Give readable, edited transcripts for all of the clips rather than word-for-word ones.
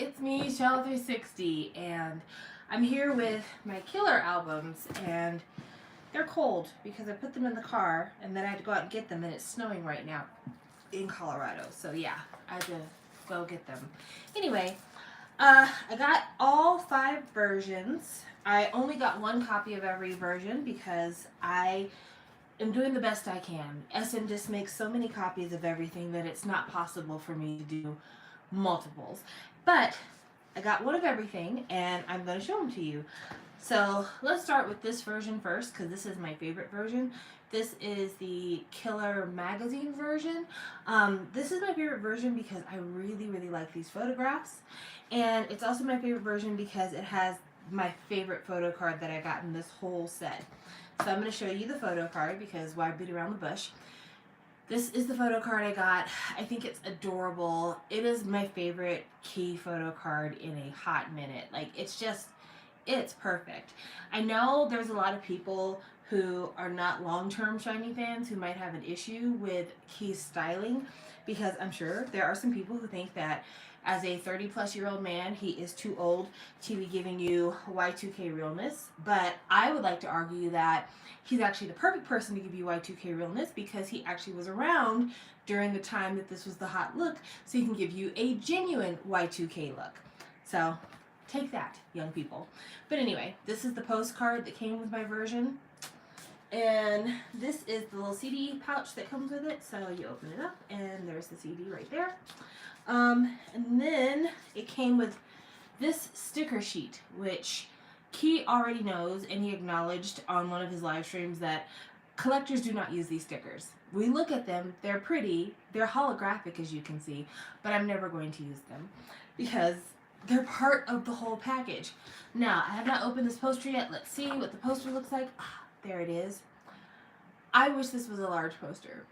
it's me, Shell360, and I'm here with my Killer albums, and they're cold because I put them in the car, and then I had to go out and get them, and it's snowing right now in Colorado, so yeah, I had to go get them. Anyway, I got all 5 versions. I only got one copy of every version because I am doing the best I can. SM just makes so many copies of everything that it's not possible for me to do multiples. But I got one of everything and I'm going to show them to you. So let's start with this version first because this is my favorite version. This is the Killer magazine version. This is my favorite version because I really, really like these photographs. And it's also my favorite version because it has my favorite photo card that I got in this whole set. So I'm going to show you the photo card because why beat around the bush. This is the photo card I got. I think it's adorable. It is my favorite Key photo card in a hot minute. Like, it's perfect. I know there's a lot of people who are not long-term Shiny fans who might have an issue with Key's styling because I'm sure there are some people who think that as a 30-plus-year-old man, he is too old to be giving you Y2K realness. But I would like to argue that he's actually the perfect person to give you Y2K realness because he actually was around during the time that this was the hot look, so he can give you a genuine Y2K look. So take that, young people. But anyway, this is the postcard that came with my version. And this is the little CD pouch that comes with it. So you open it up and there's the CD right there. And then it came with this sticker sheet, which Key already knows, and he acknowledged on one of his live streams that collectors do not use these stickers. We look at them, they're pretty, they're holographic as you can see, but I'm never going to use them because they're part of the whole package. Now, I have not opened this poster yet. Let's see what the poster looks like. There it is. I wish this was a large poster.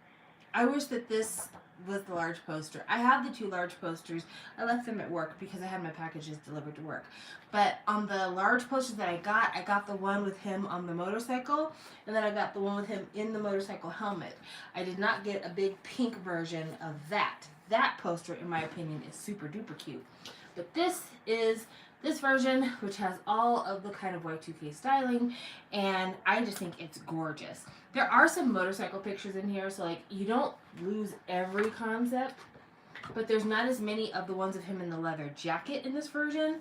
I wish that this was the large poster. I have the 2 large posters. I left them at work because I had my packages delivered to work. But on the large posters that I got the one with him on the motorcycle, and then I got the one with him in the motorcycle helmet. I did not get a big pink version of that. That poster, in my opinion, is super duper cute. But this is this version, which has all of the kind of Y2K styling, and I just think it's gorgeous. There are some motorcycle pictures in here, so like you don't lose every concept, but there's not as many of the ones of him in the leather jacket in this version.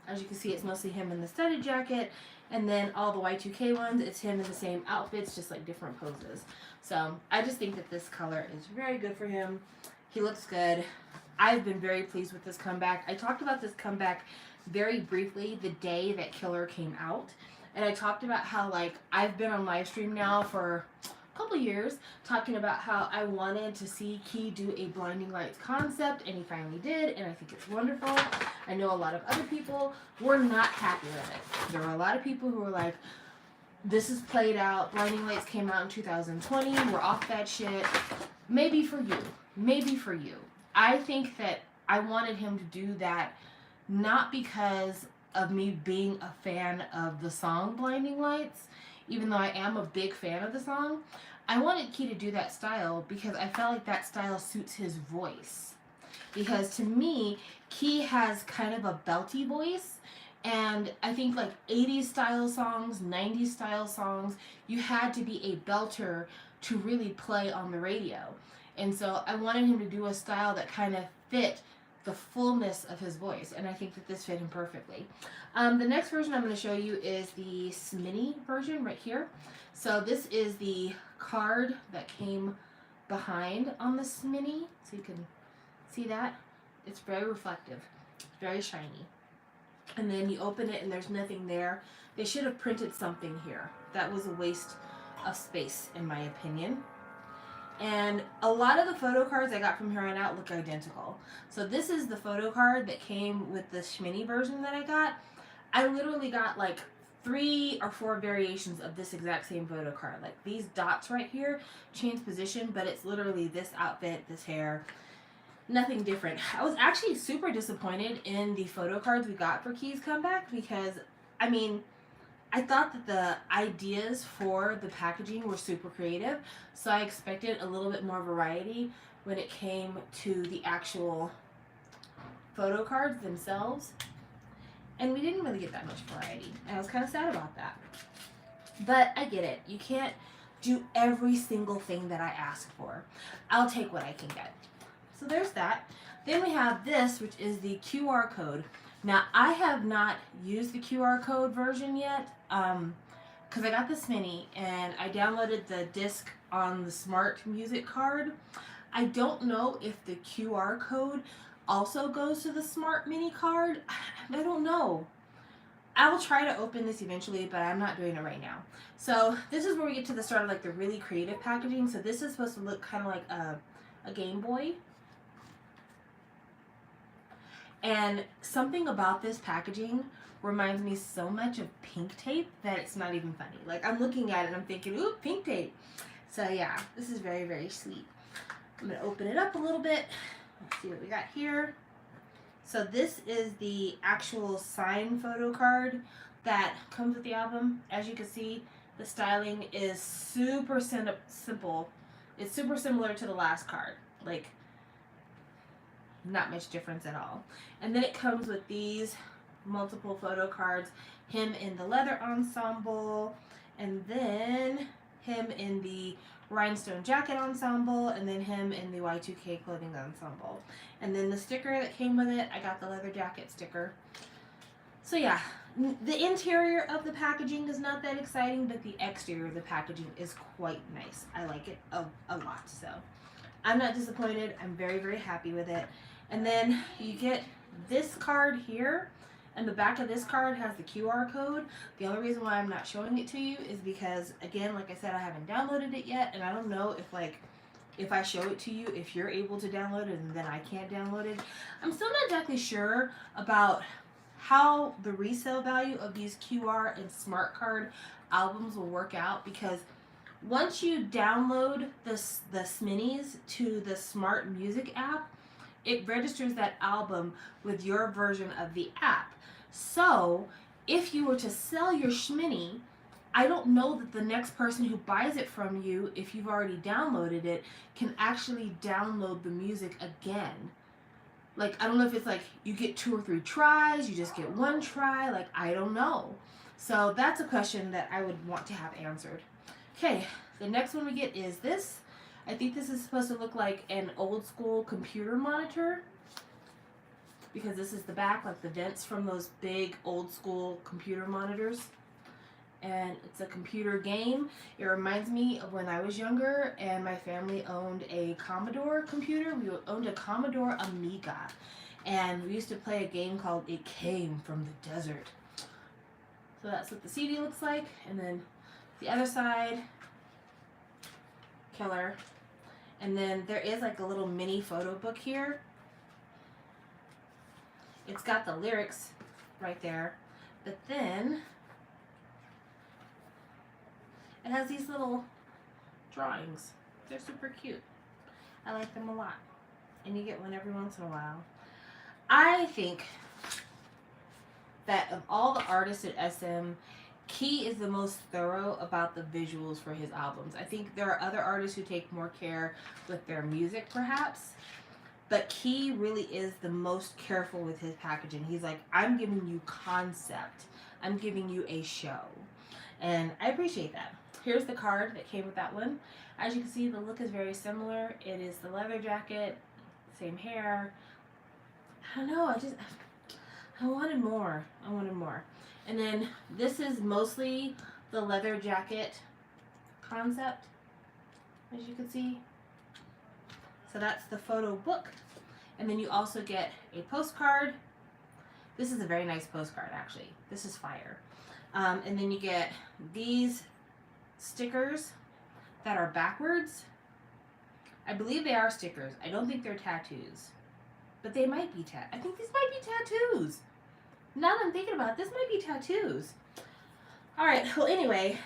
As you can see, it's mostly him in the studded jacket, and then all the Y2K ones, it's him in the same outfits, just like different poses. So I just think that this color is very good for him. He looks good. I've been very pleased with this comeback. I talked about this comeback very briefly the day that Killer came out. And I talked about how, like, I've been on live stream now for a couple years talking about how I wanted to see Key do a Blinding Lights concept, and he finally did, and I think it's wonderful. I know a lot of other people were not happy with it. There were a lot of people who were like, this is played out. Blinding Lights came out in 2020. We're off that shit. Maybe for you. Maybe for you. I think that I wanted him to do that not because of me being a fan of the song Blinding Lights, even though I am a big fan of the song. I wanted Key to do that style because I felt like that style suits his voice. Because to me, Key has kind of a belty voice, and I think like 80s style songs, 90s style songs, you had to be a belter to really play on the radio. And so I wanted him to do a style that kind of fit the fullness of his voice, and I think that this fit him perfectly. The next version I'm going to show you is the Sminny version right here. So this is the card that came behind on the Sminny, so you can see that. It's very reflective, very shiny. And then you open it and there's nothing there. They should have printed something here. That was a waste of space, in my opinion. And a lot of the photo cards I got from here on out look identical. So this is the photo card that came with the Shmini version that I got. I literally got like 3 or 4 variations of this exact same photo card. Like these dots right here change position, but it's literally this outfit, this hair, nothing different. I was actually super disappointed in the photo cards we got for Key's comeback because, I mean, I thought that the ideas for the packaging were super creative, so I expected a little bit more variety when it came to the actual photo cards themselves, and we didn't really get that much variety, and I was kind of sad about that. But I get it. You can't do every single thing that I ask for. I'll take what I can get. So there's that. Then we have this, which is the QR code. Now, I have not used the QR code version yet, because I got this mini and I downloaded the disc on the Smart Music card. I don't know if the QR code also goes to the Smart Mini card. I don't know. I will try to open this eventually, but I'm not doing it right now. So this is where we get to the start of like the really creative packaging. So this is supposed to look kind of like a Game Boy. And something about this packaging reminds me so much of Pink Tape that it's not even funny. Like, I'm looking at it and I'm thinking, ooh, Pink Tape. So yeah, this is very, very sweet. I'm going to open it up a little bit. Let's see what we got here. So this is the actual signed photo card that comes with the album. As you can see, the styling is super simple. It's super similar to the last card. Like, not much difference at all. And then it comes with these multiple photo cards. Him in the leather ensemble, and then him in the rhinestone jacket ensemble, and then him in the Y2K clothing ensemble. And then the sticker that came with it, I got the leather jacket sticker. So yeah, the interior of the packaging is not that exciting, but the exterior of the packaging is quite nice. I like it a lot, so I'm not disappointed. I'm very, very happy with it. And then you get this card here, and the back of this card has the QR code. The only reason why I'm not showing it to you is because, again, like I said, I haven't downloaded it yet, and I don't know if I show it to you, if you're able to download it and then I can't download it. I'm still not exactly sure about how the resale value of these QR and smart card albums will work out, because once you download the Sminis to the Smart Music app, it registers that album with your version of the app. So if you were to sell your Shmini, I don't know that the next person who buys it from you, if you've already downloaded it, can actually download the music again. Like, I don't know if it's like you get 2 or 3 tries, you just get 1 try, like, I don't know. So that's a question that I would want to have answered. Okay, the next one we get is this. I think this is supposed to look like an old school computer monitor, because this is the back, like the vents from those big old school computer monitors. And it's a computer game. It reminds me of when I was younger and my family owned a Commodore computer. We owned a Commodore Amiga, and we used to play a game called It Came from the Desert. So that's what the CD looks like. And then the other side, killer. And then there is like a little mini photo book here. It's got the lyrics right there, but then it has these little drawings. They're super cute. I like them a lot. And you get one every once in a while. I think that of all the artists at SM, Key is the most thorough about the visuals for his albums. I think there are other artists who take more care with their music, perhaps. But Key really is the most careful with his packaging. He's like, I'm giving you concept. I'm giving you a show. And I appreciate that. Here's the card that came with that one. As you can see, the look is very similar. It is the leather jacket, same hair. I don't know, I wanted more. I wanted more. And then this is mostly the leather jacket concept, as you can see. So that's the photo book. And then you also get a postcard. This is a very nice postcard, actually. This is fire. And then you get these stickers that are backwards. I believe they are stickers. I don't think they're tattoos. But they might be I think these might be tattoos. Now that I'm thinking about it, this might be tattoos. Alright, well anyway,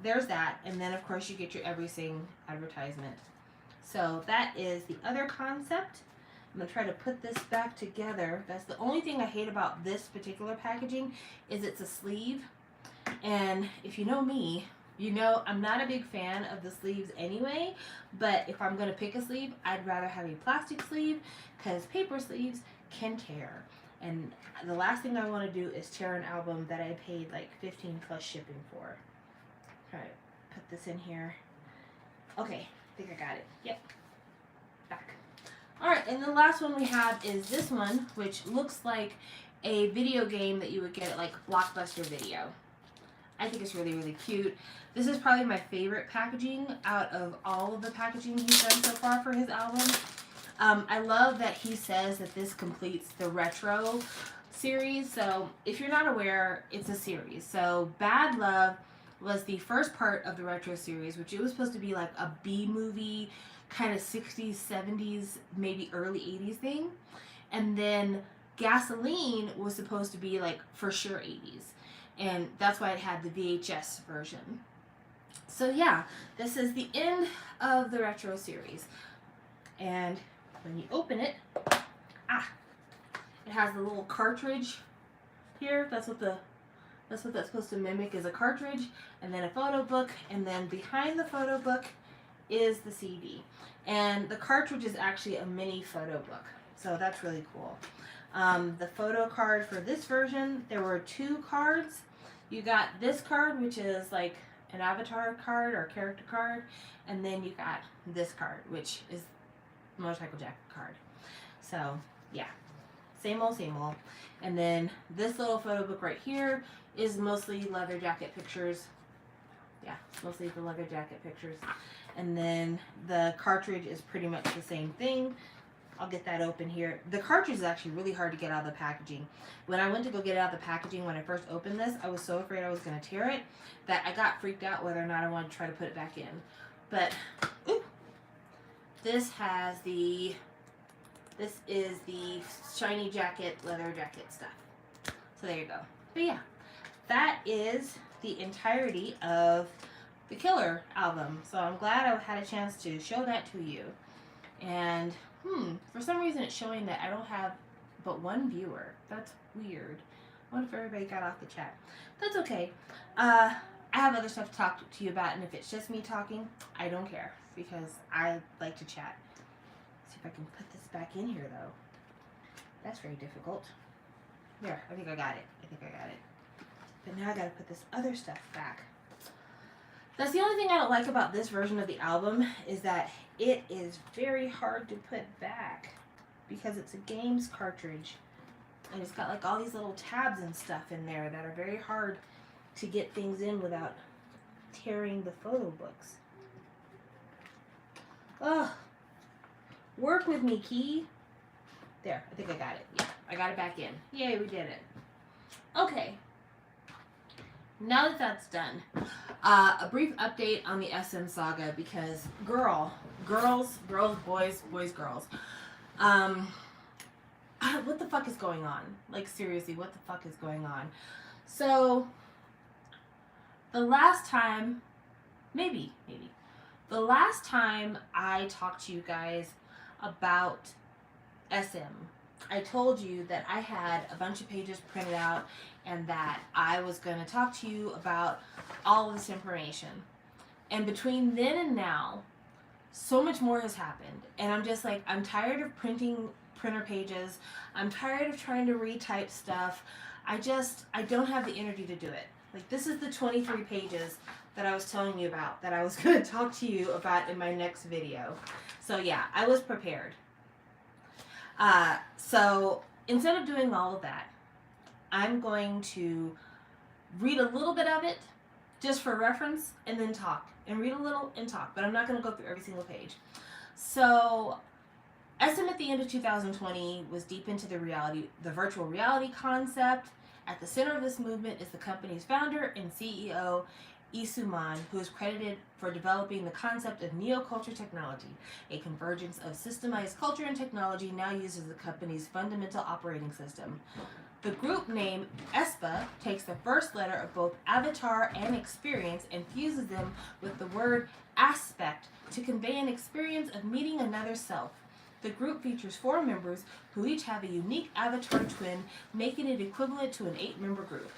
there's that. And then of course you get your Everything advertisement. So that is the other concept. I'm going to try to put this back together. That's the only thing I hate about this particular packaging, is it's a sleeve. And if you know me, you know I'm not a big fan of the sleeves anyway, but if I'm going to pick a sleeve, I'd rather have a plastic sleeve, because paper sleeves can tear. And the last thing I want to do is tear an album that I paid like 15 plus shipping for. Alright, put this in here. Okay, I think I got it. Yep. Back. Alright, and the last one we have is this one, which looks like a video game that you would get at like Blockbuster Video. I think it's really, really cute. This is probably my favorite packaging out of all of the packaging he's done so far for his album. I love that he says that this completes the retro series. So if you're not aware, it's a series. So Bad Love was the first part of the retro series, which it was supposed to be like a B movie, kind of 60s, 70s, maybe early 80s thing. And then Gasoline was supposed to be like for sure 80s. And that's why it had the VHS version. So yeah, this is the end of the retro series. And when you open it, it has the little cartridge here. That's what that's supposed to mimic, is a cartridge, and then a photo book, and then behind the photo book is the CD. And the cartridge is actually a mini photo book. So that's really cool. The photo card for this version, there were 2 cards. You got this card, which is like an avatar card or character card, and then you got this card, which is Motorcycle Jacket card. So yeah, same old, same old. And then this little photo book right here is mostly leather jacket pictures. Yeah, mostly the leather jacket pictures. And then the cartridge is pretty much the same thing. I'll get that open here. The cartridge is actually really hard to get out of the packaging. When I went to go get it out of the packaging when I first opened this, I was so afraid I was going to tear it that I got freaked out whether or not I wanted to try to put it back in. But, ooh, this is the shiny jacket, leather jacket stuff. So there you go. But yeah, that is the entirety of the Killer album. So I'm glad I had a chance to show that to you. And for some reason it's showing that I don't have but 1 viewer. That's weird. I wonder if everybody got off the chat. That's okay. I have other stuff to talk to you about, and if it's just me talking, I don't care, because I like to chat. See if I can put this back in here, though. That's very difficult. There, I think I got it. But now I gotta put this other stuff back. That's the only thing I don't like about this version of the album, is that it is very hard to put back because it's a games cartridge. And it's got like all these little tabs and stuff in there that are very hard to get things in without tearing the photo books. Ugh. Work with me, Key. There, I think I got it. Yeah, I got it back in. Yay, we did it. Okay. Now that that's done, a brief update on the SM saga, because girls, boys, girls. What the fuck is going on? Like, seriously, what the fuck is going on? So, the last time, maybe, the last time I talked to you guys about SM, I told you that I had a bunch of pages printed out and that I was going to talk to you about all of this information. And between then and now, so much more has happened. And I'm just like, I'm tired of printing printer pages. I'm tired of trying to retype stuff. I don't have the energy to do it. Like, this is the 23 pages that I was telling you about, that I was going to talk to you about in my next video. So yeah, I was prepared. So instead of doing all of that, I'm going to read a little bit of it just for reference and then talk, and read a little and talk, but I'm not going to go through every single page. So SM at the end of 2020 was deep into the virtual reality concept. At the center of this movement is the company's founder and CEO, Isu Man, who is credited for developing the concept of neoculture technology, a convergence of systemized culture and technology now used as the company's fundamental operating system. The group name aespa takes the first letter of both avatar and experience and fuses them with the word aspect to convey an experience of meeting another self. The group features 4 members who each have a unique avatar twin, making it equivalent to an 8-member group.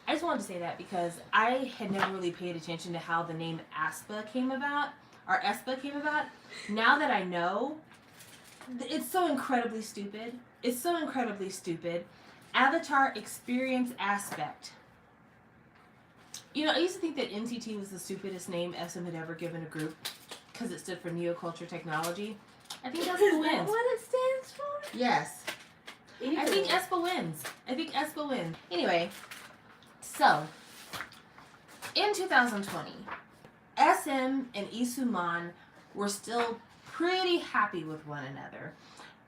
I just wanted to say that because I had never really paid attention to how the name aespa came about. Now that I know, it's so incredibly stupid. It's so incredibly stupid. Avatar Experience Aspect. You know, I used to think that NCT was the stupidest name SM had ever given a group because it stood for Neoculture Technology. I think that's Is who that wins. what it stands for? Yes. I think aespa wins. I think aespa wins. Anyway, so in 2020, SM and Isuman were still pretty happy with one another.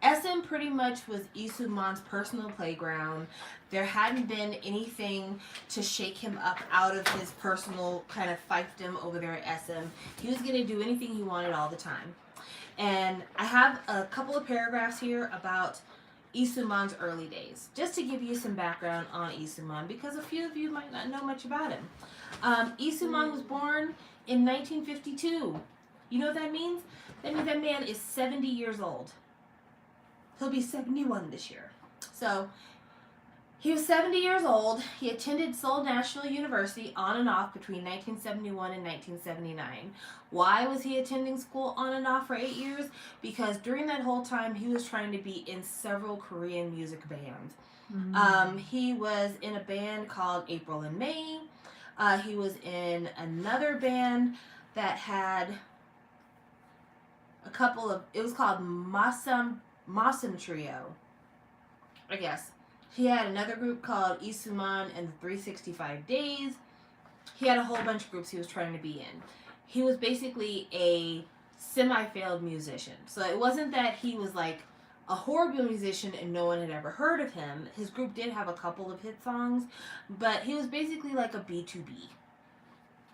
SM pretty much was Isuman's personal playground. There hadn't been anything to shake him up out of his personal kind of fiefdom over there at SM. He was going to do anything he wanted all the time. And I have a couple of paragraphs here about Isuman's early days, just to give you some background on Isuman, because a few of you might not know much about him. Isuman was born in 1952. You know what that means? That means that man is 70 years old. He'll be 71 this year. So, he was 70 years old. He attended Seoul National University on and off between 1971 and 1979. Why was he attending school on and off for 8 years? Because during that whole time, he was trying to be in several Korean music bands. He was in a band called April and May. He was in another band that had a couple of, it was called Masam Trio, I guess. He had another group called Isuman and the 365 Days. He had a whole bunch of groups he was trying to be in. He was basically a semi-failed musician. So it wasn't that he was like a horrible musician and no one had ever heard of him. His group did have a couple of hit songs, but he was basically like a B2B.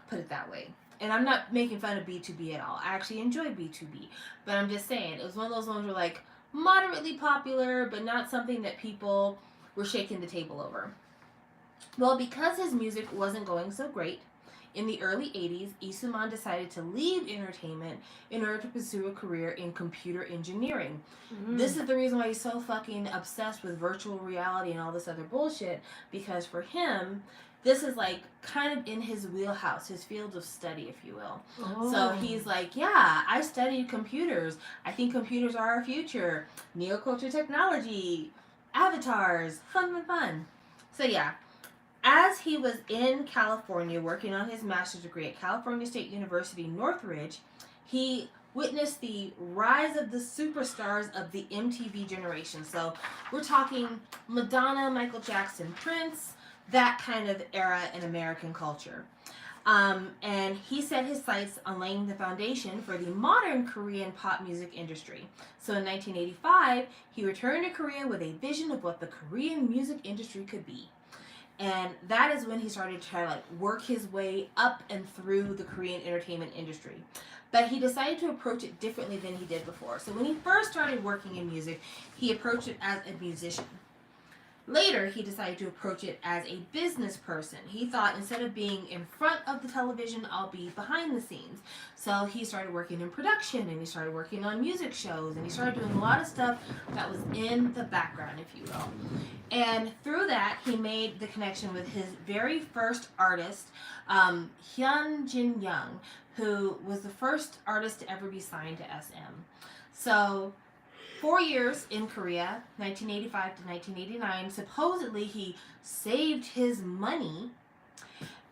Put it that way. And I'm not making fun of B2B at all. I actually enjoy B2B. But I'm just saying, it was one of those ones where like moderately popular, but not something that people were shaking the table over. Well, because his music wasn't going so great, in the early 80s, Isuman decided to leave entertainment in order to pursue a career in computer engineering. This is the reason why he's so fucking obsessed with virtual reality and all this other bullshit, because for him, this is like kind of in his wheelhouse, his field of study, if you will. So he's like, yeah, I studied computers. I think computers are our future. Neoculture technology, avatars, fun. So yeah, as he was in California working on his master's degree at California State University, Northridge, he witnessed the rise of the superstars of the MTV generation. So we're talking Madonna, Michael Jackson, Prince, that kind of era in American culture. And he set his sights on laying the foundation for the modern Korean pop music industry. So in 1985, he returned to Korea with a vision of what the Korean music industry could be. And that is when he started to try to like work his way up and through the Korean entertainment industry. But he decided to approach it differently than he did before. So when he first started working in music, he approached it as a musician. Later, he decided to approach it as a business person. He thought, instead of being in front of the television, I'll be behind the scenes. So he started working in production, and he started working on music shows, and he started doing a lot of stuff that was in the background, if you will. And through that, he made the connection with his very first artist, Hyun Jin Young, who was the first artist to ever be signed to SM. So 4 years in Korea, 1985 to 1989, supposedly he saved his money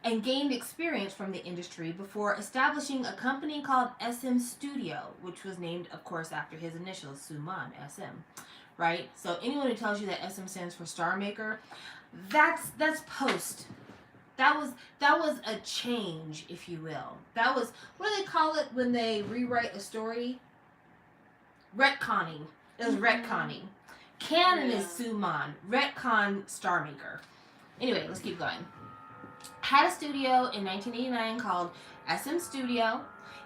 and gained experience from the industry before establishing a company called SM Studio, which was named, of course, after his initials, Suman, SM, right? So anyone who tells you that SM stands for Star Maker, that's post. That was a change, if you will. That was, what do they call it when they rewrite a story? Retconning. It was retconning. Canon is Suman. Retcon Star Maker. Anyway, let's keep going. Had a studio in 1989 called SM Studio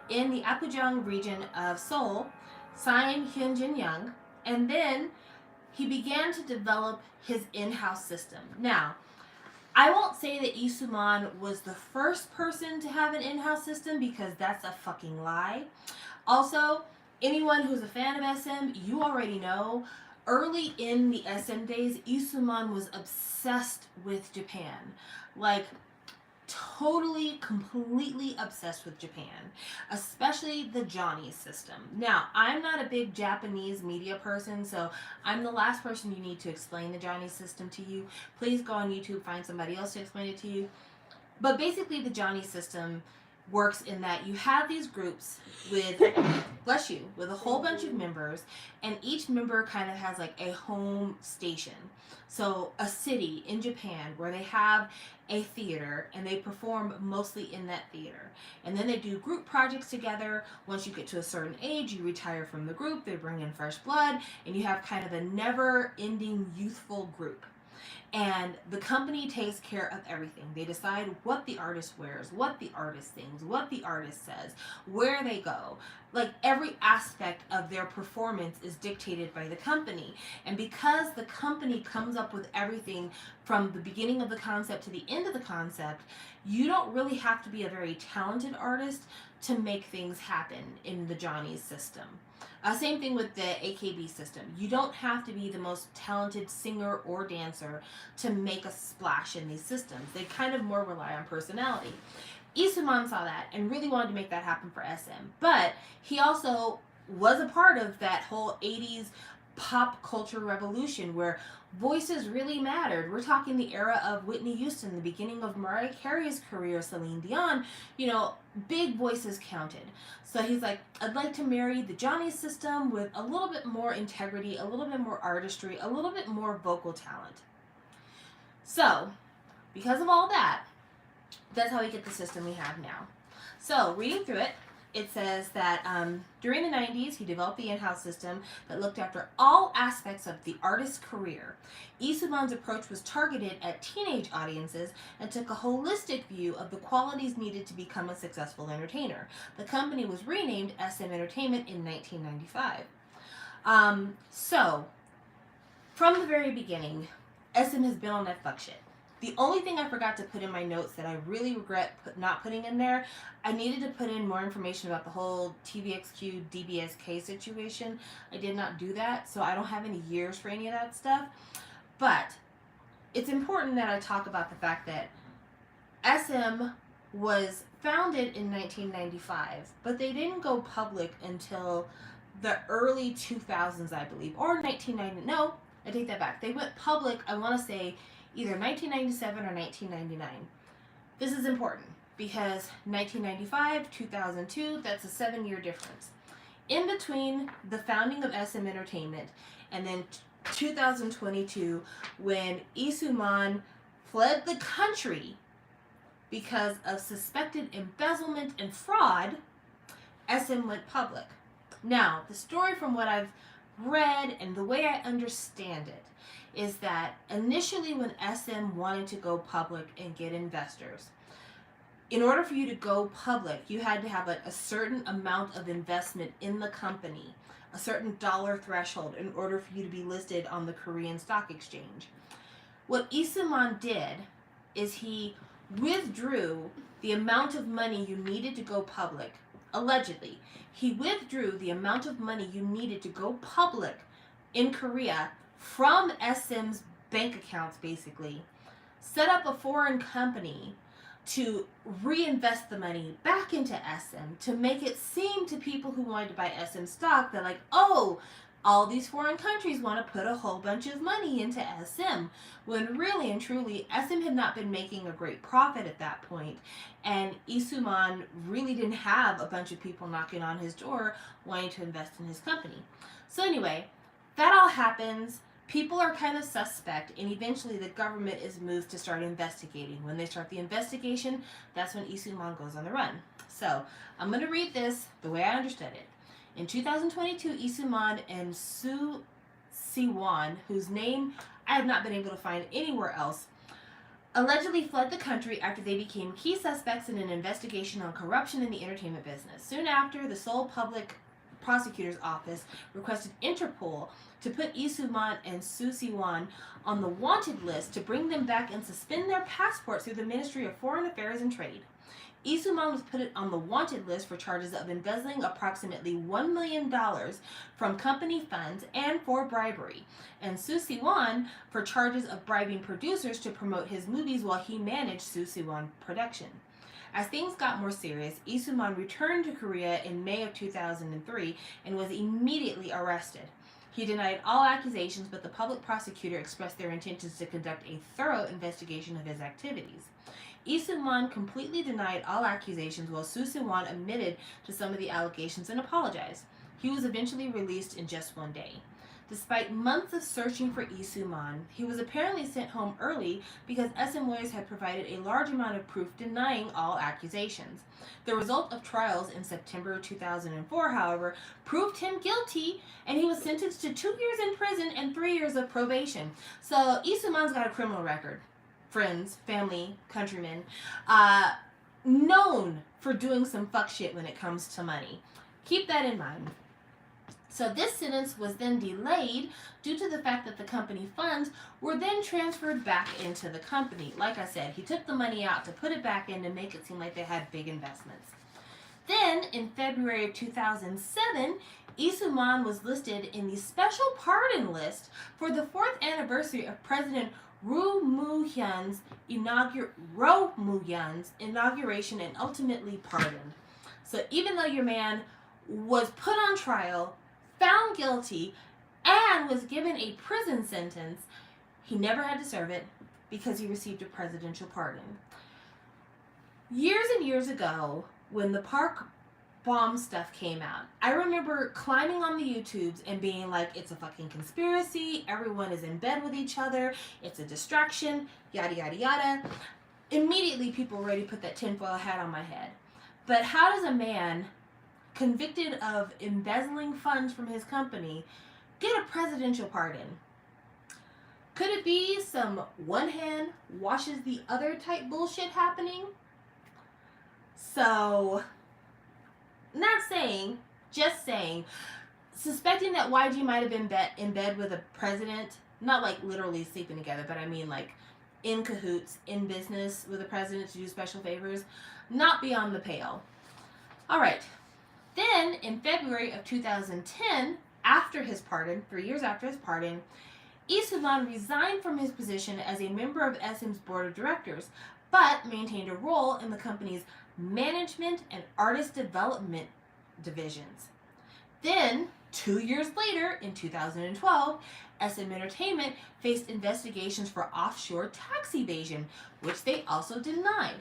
in the Apgujeong region of Seoul, signed Hyun Jin Young, and then he began to develop his in-house system. Now, I won't say that Isuman was the first person to have an in-house system, because that's a fucking lie. Also, anyone who's a fan of SM, you already know, early in the SM days, Isuman was obsessed with Japan. Like, totally, completely obsessed with Japan, especially the Johnny system. Now, I'm not a big Japanese media person, so I'm the last person you need to explain the Johnny system to you. Please go on YouTube, find somebody else to explain it to you. But basically, the Johnny system works in that you have these groups with, bless you, with a whole bunch of members, and each member kind of has like a home station. So a city in Japan where they have a theater and they perform mostly in that theater. And then they do group projects together. Once you get to a certain age, you retire from the group, they bring in fresh blood, and you have kind of a never-ending youthful group. And the company takes care of everything. They decide what the artist wears, what the artist sings, what the artist says, where they go. Like every aspect of their performance is dictated by the company. And because the company comes up with everything from the beginning of the concept to the end of the concept, you don't really have to be a very talented artist to make things happen in the Johnny's system. Same thing with the AKB system. You don't have to be the most talented singer or dancer to make a splash in these systems. They kind of more rely on personality. Isuman saw that and really wanted to make that happen for SM. But he also was a part of that whole 80s pop culture revolution where voices really mattered. We're talking the era of Whitney Houston, the beginning of Mariah Carey's career, Celine Dion. You know, big voices counted. So he's like, I'd like to marry the Johnny system with a little bit more integrity, a little bit more artistry, a little bit more vocal talent. So, because of all that, that's how we get the system we have now. So, reading through it, it says that during the 90s, he developed the in-house system that looked after all aspects of the artist's career. Isuman's approach was targeted at teenage audiences and took a holistic view of the qualities needed to become a successful entertainer. The company was renamed SM Entertainment in 1995. So, from the very beginning, SM has been on that fuck shit. The only thing I forgot to put in my notes that I really regret not putting in there, I needed to put in more information about the whole TVXQ DBSK situation. I did not do that, so I don't have any years for any of that stuff. But it's important that I talk about the fact that SM was founded in 1995, but they didn't go public until the early 2000s, I believe, or 1990. No, I take that back. They went public, I want to say, either 1997 or 1999. This is important because 1995, 2002, that's a 7-year difference. In between the founding of SM Entertainment and then 2022, when Isuman fled the country because of suspected embezzlement and fraud, SM went public. Now, the story from what I've read and the way I understand it is that initially when SM wanted to go public and get investors, in order for you to go public, you had to have a certain amount of investment in the company, a certain dollar threshold in order for you to be listed on the Korean Stock Exchange. What Isuman did is he withdrew the amount of money you needed to go public. Allegedly, he withdrew the amount of money you needed to go public in Korea from SM's bank accounts, basically, set up a foreign company to reinvest the money back into SM to make it seem to people who wanted to buy SM stock that, like, oh, all these foreign countries want to put a whole bunch of money into SM, when really and truly SM had not been making a great profit at that point, and Isuman really didn't have a bunch of people knocking on his door wanting to invest in his company. So anyway, that all happens. People are kind of suspect, and eventually the government is moved to start investigating. When they start the investigation, that's when Isuman goes on the run. So, I'm going to read this the way I understood it. In 2022, Isuman and Su Siwon, whose name I have not been able to find anywhere else, allegedly fled the country after they became key suspects in an investigation on corruption in the entertainment business. Soon after, the Seoul Public prosecutor's office requested Interpol to put Lee Soo-man and Soo Si-won on the wanted list to bring them back and suspend their passports through the Ministry of Foreign Affairs and Trade. Lee Soo-man was put on the wanted list for charges of embezzling approximately $1 million from company funds and for bribery, and Soo Si-won for charges of bribing producers to promote his movies while he managed Soo Si-won production. As things got more serious, Lee Soo-man returned to Korea in May of 2003 and was immediately arrested. He denied all accusations, but the public prosecutor expressed their intentions to conduct a thorough investigation of his activities. Lee Soo-man completely denied all accusations, while Soo Si-won admitted to some of the allegations and apologized. He was eventually released in just one day. Despite months of searching for Lee Soo-man, he was apparently sent home early because SM lawyers had provided a large amount of proof denying all accusations. The result of trials in September 2004, however, proved him guilty, and he was sentenced to 2 years in prison and 3 years of probation. So Lee Soo-man's got a criminal record. Friends, family, countrymen, known for doing some fuck shit when it comes to money. Keep that in mind. So this sentence was then delayed due to the fact that the company funds were then transferred back into the company. Like I said, he took the money out to put it back in to make it seem like they had big investments. Then, in February of 2007, Lee Soo-man was listed in the special pardon list for the 4th anniversary of President Roh Moo-hyun's inauguration and ultimately pardoned. So even though your man was put on trial, found guilty, and was given a prison sentence, he never had to serve it because he received a presidential pardon. Years and years ago, when the Park Bomb stuff came out, I remember climbing on the YouTubes and being like, it's a fucking conspiracy, everyone is in bed with each other, it's a distraction, yada yada yada. Immediately people already put that tinfoil hat on my head. But how does a man convicted of embezzling funds from his company get a presidential pardon? Could it be some one hand washes the other type bullshit happening? So, not saying, just saying, suspecting that YG might have been in bed with a president, not like literally sleeping together, but I mean like in cahoots, in business with the president to do special favors, not beyond the pale. Alright, then in February of 2010, after his pardon, 3 years after his pardon, Lee Soo-man resigned from his position as a member of SM's board of directors, but maintained a role in the company's management and artist development divisions. Then, 2 years later, in 2012, SM Entertainment faced investigations for offshore tax evasion, which they also denied.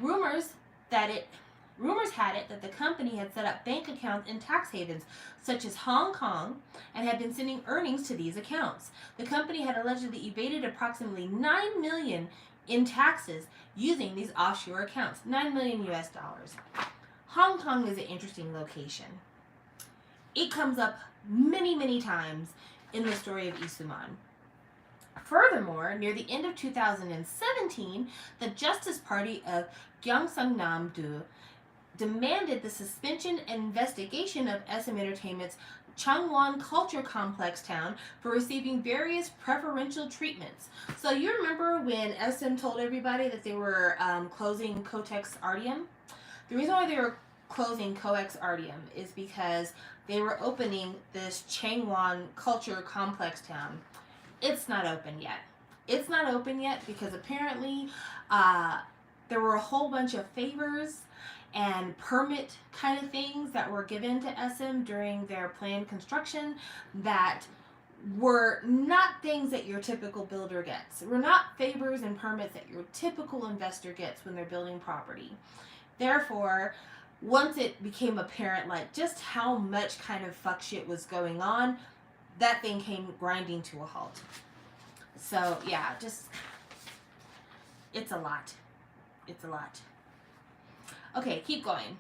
Rumors had it that the company had set up bank accounts in tax havens such as Hong Kong and had been sending earnings to these accounts. The company had allegedly evaded approximately $9 million in taxes using these offshore accounts. $9 million US. Hong Kong is an interesting location. It comes up many, many times in the story of Lee Soo-man. Furthermore, near the end of 2017, the Justice Party of Gyeongsang-nam-do demanded the suspension and investigation of SM Entertainment's Changwon Culture Complex town for receiving various preferential treatments. So you remember when SM told everybody that they were closing Cotex Artium? The reason why they were closing Coex Artium is because they were opening this Changwon Culture Complex town. It's not open yet. It's not open yet because apparently there were a whole bunch of favors and permit kind of things that were given to SM during their planned construction that were not things that your typical builder gets. Were not favors and permits that your typical investor gets when they're building property. Therefore, once it became apparent like just how much kind of fuck shit was going on, that thing came grinding to a halt. So yeah, just, it's a lot. It's a lot. Okay, keep going.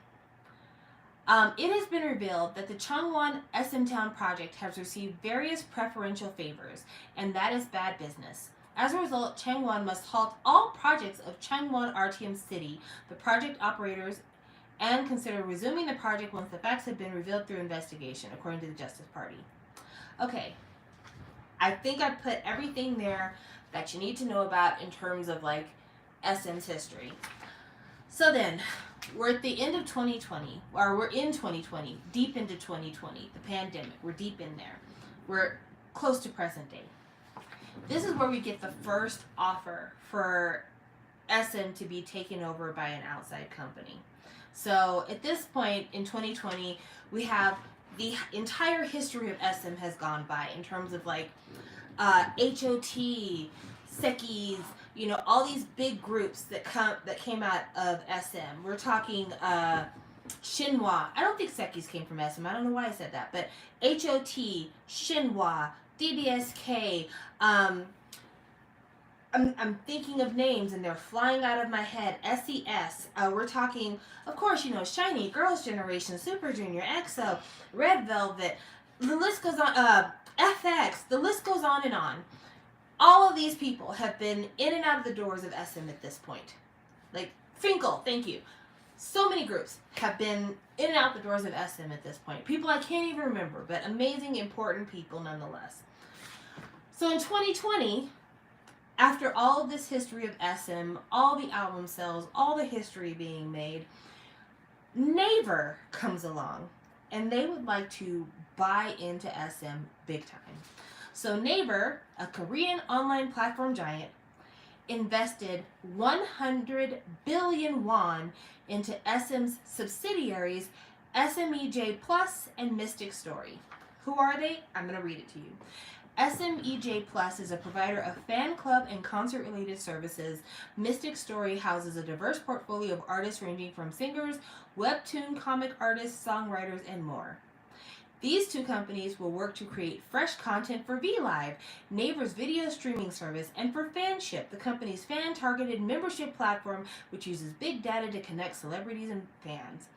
It has been revealed that the Changwon SM Town project has received various preferential favors, and that is bad business. As a result, Changwon must halt all projects of Changwon Artium City, the project operators, and consider resuming the project once the facts have been revealed through investigation, according to the Justice Party. Okay, I think I put everything there that you need to know about in terms of like SM's history. So then, we're at the end of 2020, or we're in 2020, deep into 2020, the pandemic. We're deep in there. We're close to present day. This is where we get the first offer for SM to be taken over by an outside company. So at this point in 2020, we have the entire history of SM has gone by in terms of like HOT, Sekis, you know, all these big groups that came out of SM. We're talking Shinhwa. I don't think Sekis came from SM. I don't know why I said that, but HOT, Shinhwa, DBSK. I'm thinking of names and they're flying out of my head. SES. We're talking, of course, you know, Shiny, Girls' Generation, Super Junior, EXO, Red Velvet. The list goes on. FX. The list goes on and on. All of these people have been in and out of the doors of SM at this point. Like Finkel, thank you. So many groups have been in and out the doors of SM at this point. People I can't even remember, but amazing, important people nonetheless. So in 2020, after all of this history of SM, all the album sales, all the history being made, Naver comes along and they would like to buy into SM big time. So Naver, a Korean online platform giant, invested 100 billion won into SM's subsidiaries SMEJ Plus and Mystic Story. Who are they? I'm going to read it to you. SMEJ Plus is a provider of fan club and concert-related services. Mystic Story houses a diverse portfolio of artists ranging from singers, webtoon comic artists, songwriters, and more. These two companies will work to create fresh content for VLive, Naver's video streaming service, and for Fanship, the company's fan-targeted membership platform which uses big data to connect celebrities and fans.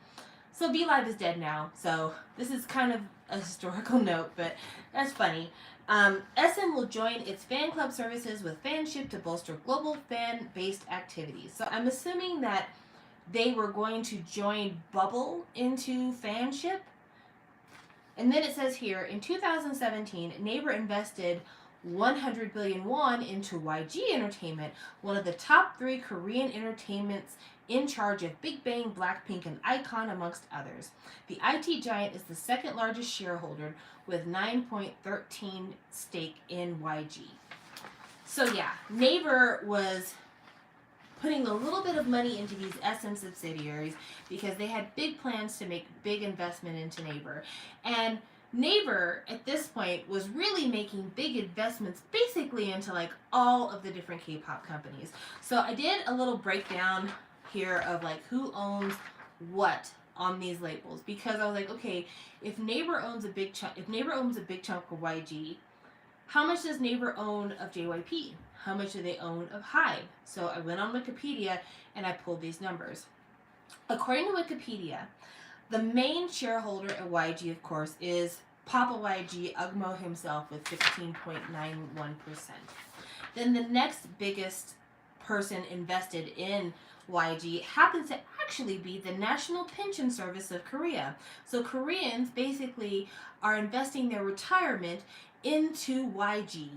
So VLive is dead now, so this is kind of a historical note, but that's funny. SM will join its fan club services with Fanship to bolster global fan-based activities. So I'm assuming that they were going to join Bubble into Fanship. And then it says here, in 2017, Naver invested 100 billion won into YG Entertainment, one of the top 3 Korean entertainments in charge of Big Bang, Blackpink, and iKON, amongst others. The IT giant is the second largest shareholder with 9.13% stake in YG. So yeah, Naver was putting a little bit of money into these SM subsidiaries because they had big plans to make big investment into Naver. And Naver, at this point, was really making big investments basically into like all of the different K-pop companies. So I did a little breakdown here of like who owns what on these labels, because I was like, okay, if Naver owns a big chunk of YG, how much does Naver own of JYP? How much do they own of HYBE? So I went on Wikipedia and I pulled these numbers. According to Wikipedia, the main shareholder at YG, of course, is Papa YG, Ugmo himself, with 16.91%. Then the next biggest person invested in YG happens to actually be the National Pension Service of Korea. So Koreans basically are investing their retirement into YG.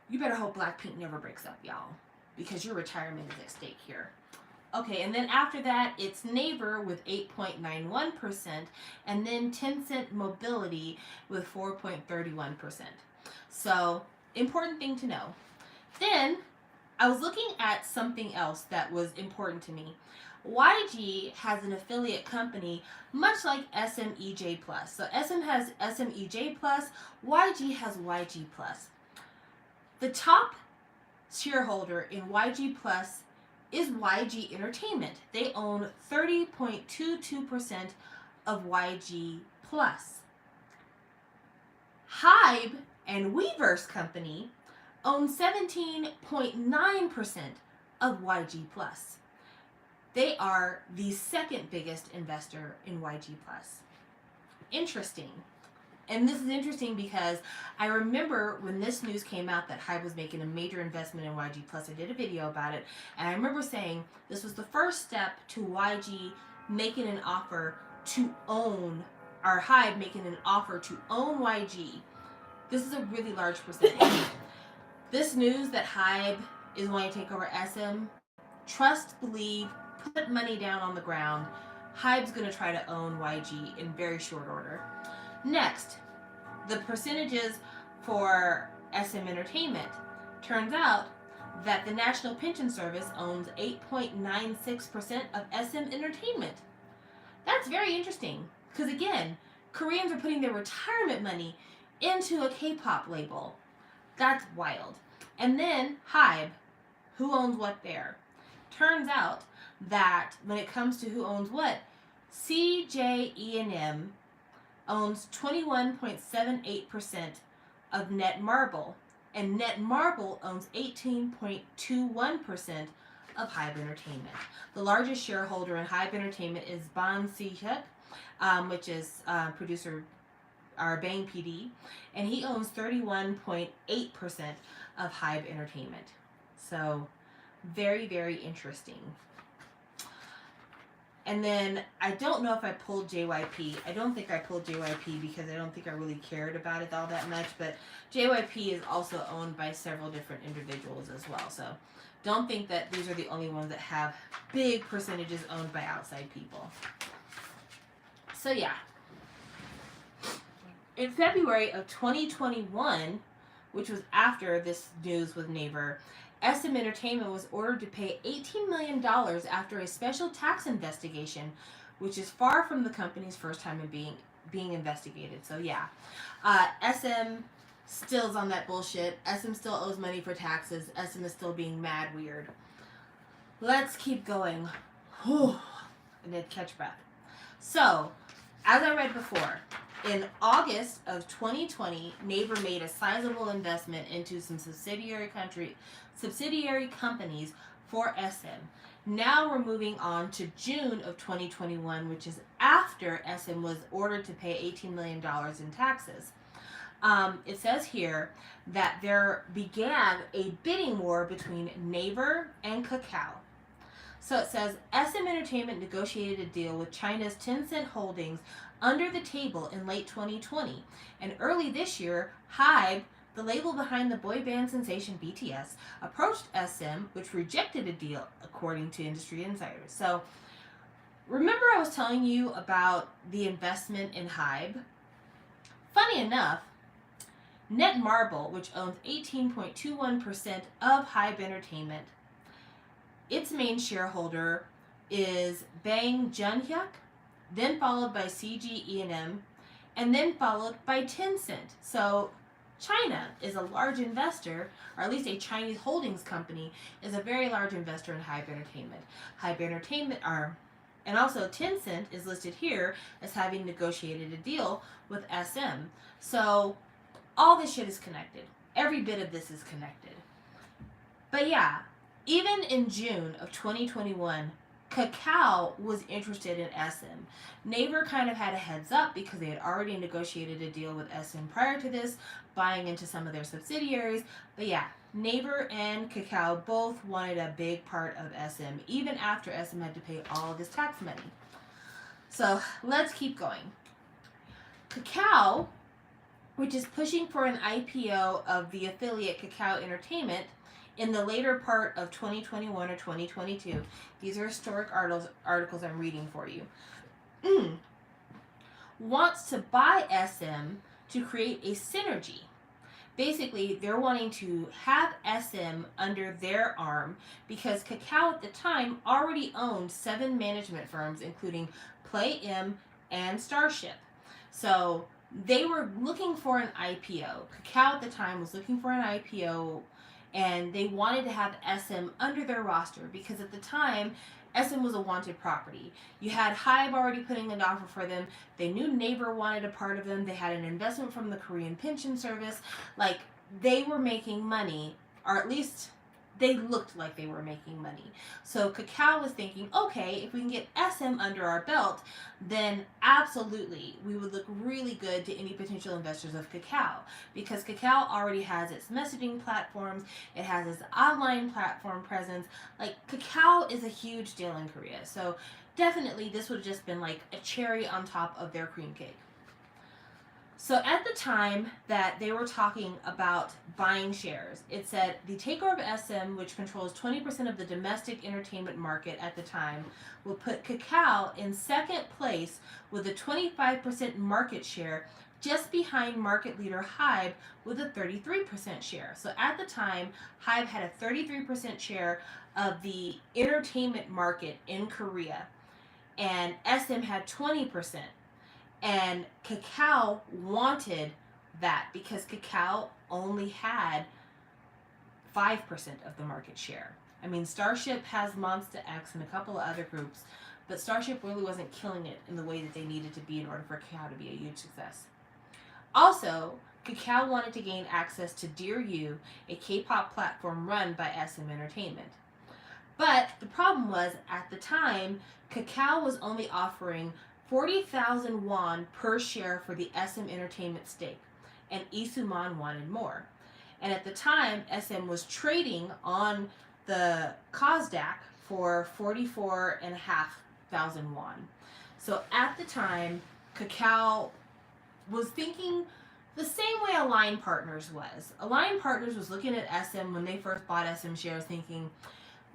You better hope Blackpink never breaks up, y'all, because your retirement is at stake here. Okay, and then after that, it's Naver with 8.91%, and then Tencent Mobility with 4.31%. So, important thing to know. Then, I was looking at something else that was important to me. YG has an affiliate company much like SMEJ Plus. So SM has SMEJ Plus, YG has YG Plus. The top shareholder in YG Plus is YG Entertainment. They own 30.22% of YG Plus. HYBE and Weverse Company own 17.9% of YG Plus. They are the second biggest investor in YG Plus. Interesting. And this is interesting because I remember when this news came out that HYBE was making a major investment in YG Plus. I did a video about it, and I remember saying this was the first step to YG making an offer to own, or HYBE making an offer to own YG. This is a really large percentage. This news that HYBE is wanting to take over SM, trust, believe, put money down on the ground. HYBE's going to try to own YG in very short order. Next, the percentages for SM Entertainment. Turns out that the National Pension Service owns 8.96% of SM Entertainment. That's very interesting because, again, Koreans are putting their retirement money into a K-pop label. That's wild. And then HYBE, who owns what there? Turns out that when it comes to who owns what, CJ owns 21.78% of Netmarble, and Netmarble owns 18.21% of HYBE Entertainment. The largest shareholder in HYBE Entertainment is Ban Si-hyuk, which is producer our Bang PD, and he owns 31.8% of HYBE Entertainment. So very, very interesting. And then I don't know if I pulled JYP. I don't think I pulled JYP because I don't think I really cared about it all that much, but JYP is also owned by several different individuals as well. So don't think that these are the only ones that have big percentages owned by outside people. So yeah. In February of 2021, which was after this news with Naver, SM Entertainment was ordered to pay $18 million after a special tax investigation, which is far from the company's first time in being investigated. So yeah, SM still is on that bullshit. SM still owes money for taxes. SM is still being mad weird. Let's keep going. And then catch breath. So, as I read before, in August of 2020, Naver made a sizable investment into some subsidiary companies for SM. Now we're moving on to June of 2021, which is after SM was ordered to pay $18 million in taxes. It says here that there began a bidding war between Naver and Kakao. So it says SM Entertainment negotiated a deal with China's Tencent Holdings under the table in late 2020. And early this year, HYBE, the label behind the boy band sensation BTS, approached SM, which rejected a deal, according to industry insiders. So, remember I was telling you about the investment in HYBE? Funny enough, Netmarble, which owns 18.21% of HYBE Entertainment, its main shareholder is Bang Junhyuk, then followed by CG E&M, and then followed by Tencent. So China is a large investor, or at least a Chinese holdings company is a very large investor in HYBE Entertainment. HYBE Entertainment and also Tencent is listed here as having negotiated a deal with SM. So all this shit is connected. Every bit of this is connected. But yeah, even in June of 2021, Kakao was interested in SM. Naver kind of had a heads up because they had already negotiated a deal with SM prior to this, buying into some of their subsidiaries. But yeah, Naver and Kakao both wanted a big part of SM, even after SM had to pay all of this tax money. So let's keep going. Kakao, which is pushing for an IPO of the affiliate Kakao Entertainment in the later part of 2021 or 2022. These are historic articles I'm reading for you. Wants to buy SM to create a synergy. Basically, they're wanting to have SM under their arm because Kakao at the time already owned 7 management firms, including Play M and Starship. So they were looking for an IPO. Kakao at the time was looking for an IPO, and they wanted to have SM under their roster because at the time, SM was a wanted property. You had HYBE already putting an offer for them. They knew Naver wanted a part of them. They had an investment from the Korean Pension Service. Like, they were making money, or at least they looked like they were making money. So Kakao was thinking, okay, if we can get SM under our belt, then absolutely we would look really good to any potential investors of Kakao, because Kakao already has its messaging platforms, it has its online platform presence. Like, Kakao is a huge deal in Korea. So definitely this would have just been like a cherry on top of their cream cake. So at the time that they were talking about buying shares, it said the takeover of SM, which controls 20% of the domestic entertainment market at the time, will put Kakao in second place with a 25% market share, just behind market leader Hybe with a 33% share. So at the time, Hybe had a 33% share of the entertainment market in Korea, and SM had 20%. And Kakao wanted that because Kakao only had 5% of the market share. I mean, Starship has Monsta X and a couple of other groups, but Starship really wasn't killing it in the way that they needed to be in order for Kakao to be a huge success. Also, Kakao wanted to gain access to Dear You, a K-pop platform run by SM Entertainment. But the problem was, at the time, Kakao was only offering 40,000 won per share for the SM Entertainment stake, and Isuman wanted more. And at the time, SM was trading on the Kosdaq for 44,500 won. So at the time, Kakao was thinking the same way Align Partners was. Align Partners was looking at SM when they first bought SM shares thinking,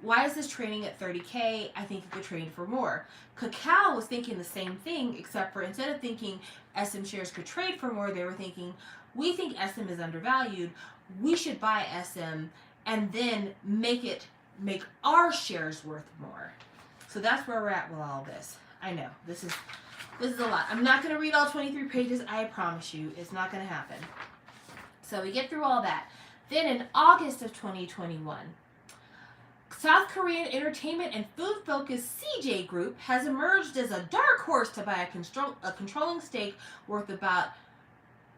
why is this trading at 30K? I think it could trade for more. Kakao was thinking the same thing, except for instead of thinking SM shares could trade for more, they were thinking, we think SM is undervalued. We should buy SM and then make our shares worth more. So that's where we're at with all this. I know, this is a lot. I'm not going to read all 23 pages, I promise you. It's not going to happen. So we get through all that. Then in August of 2021, South Korean entertainment and food-focused CJ Group has emerged as a dark horse to buy a controlling stake worth about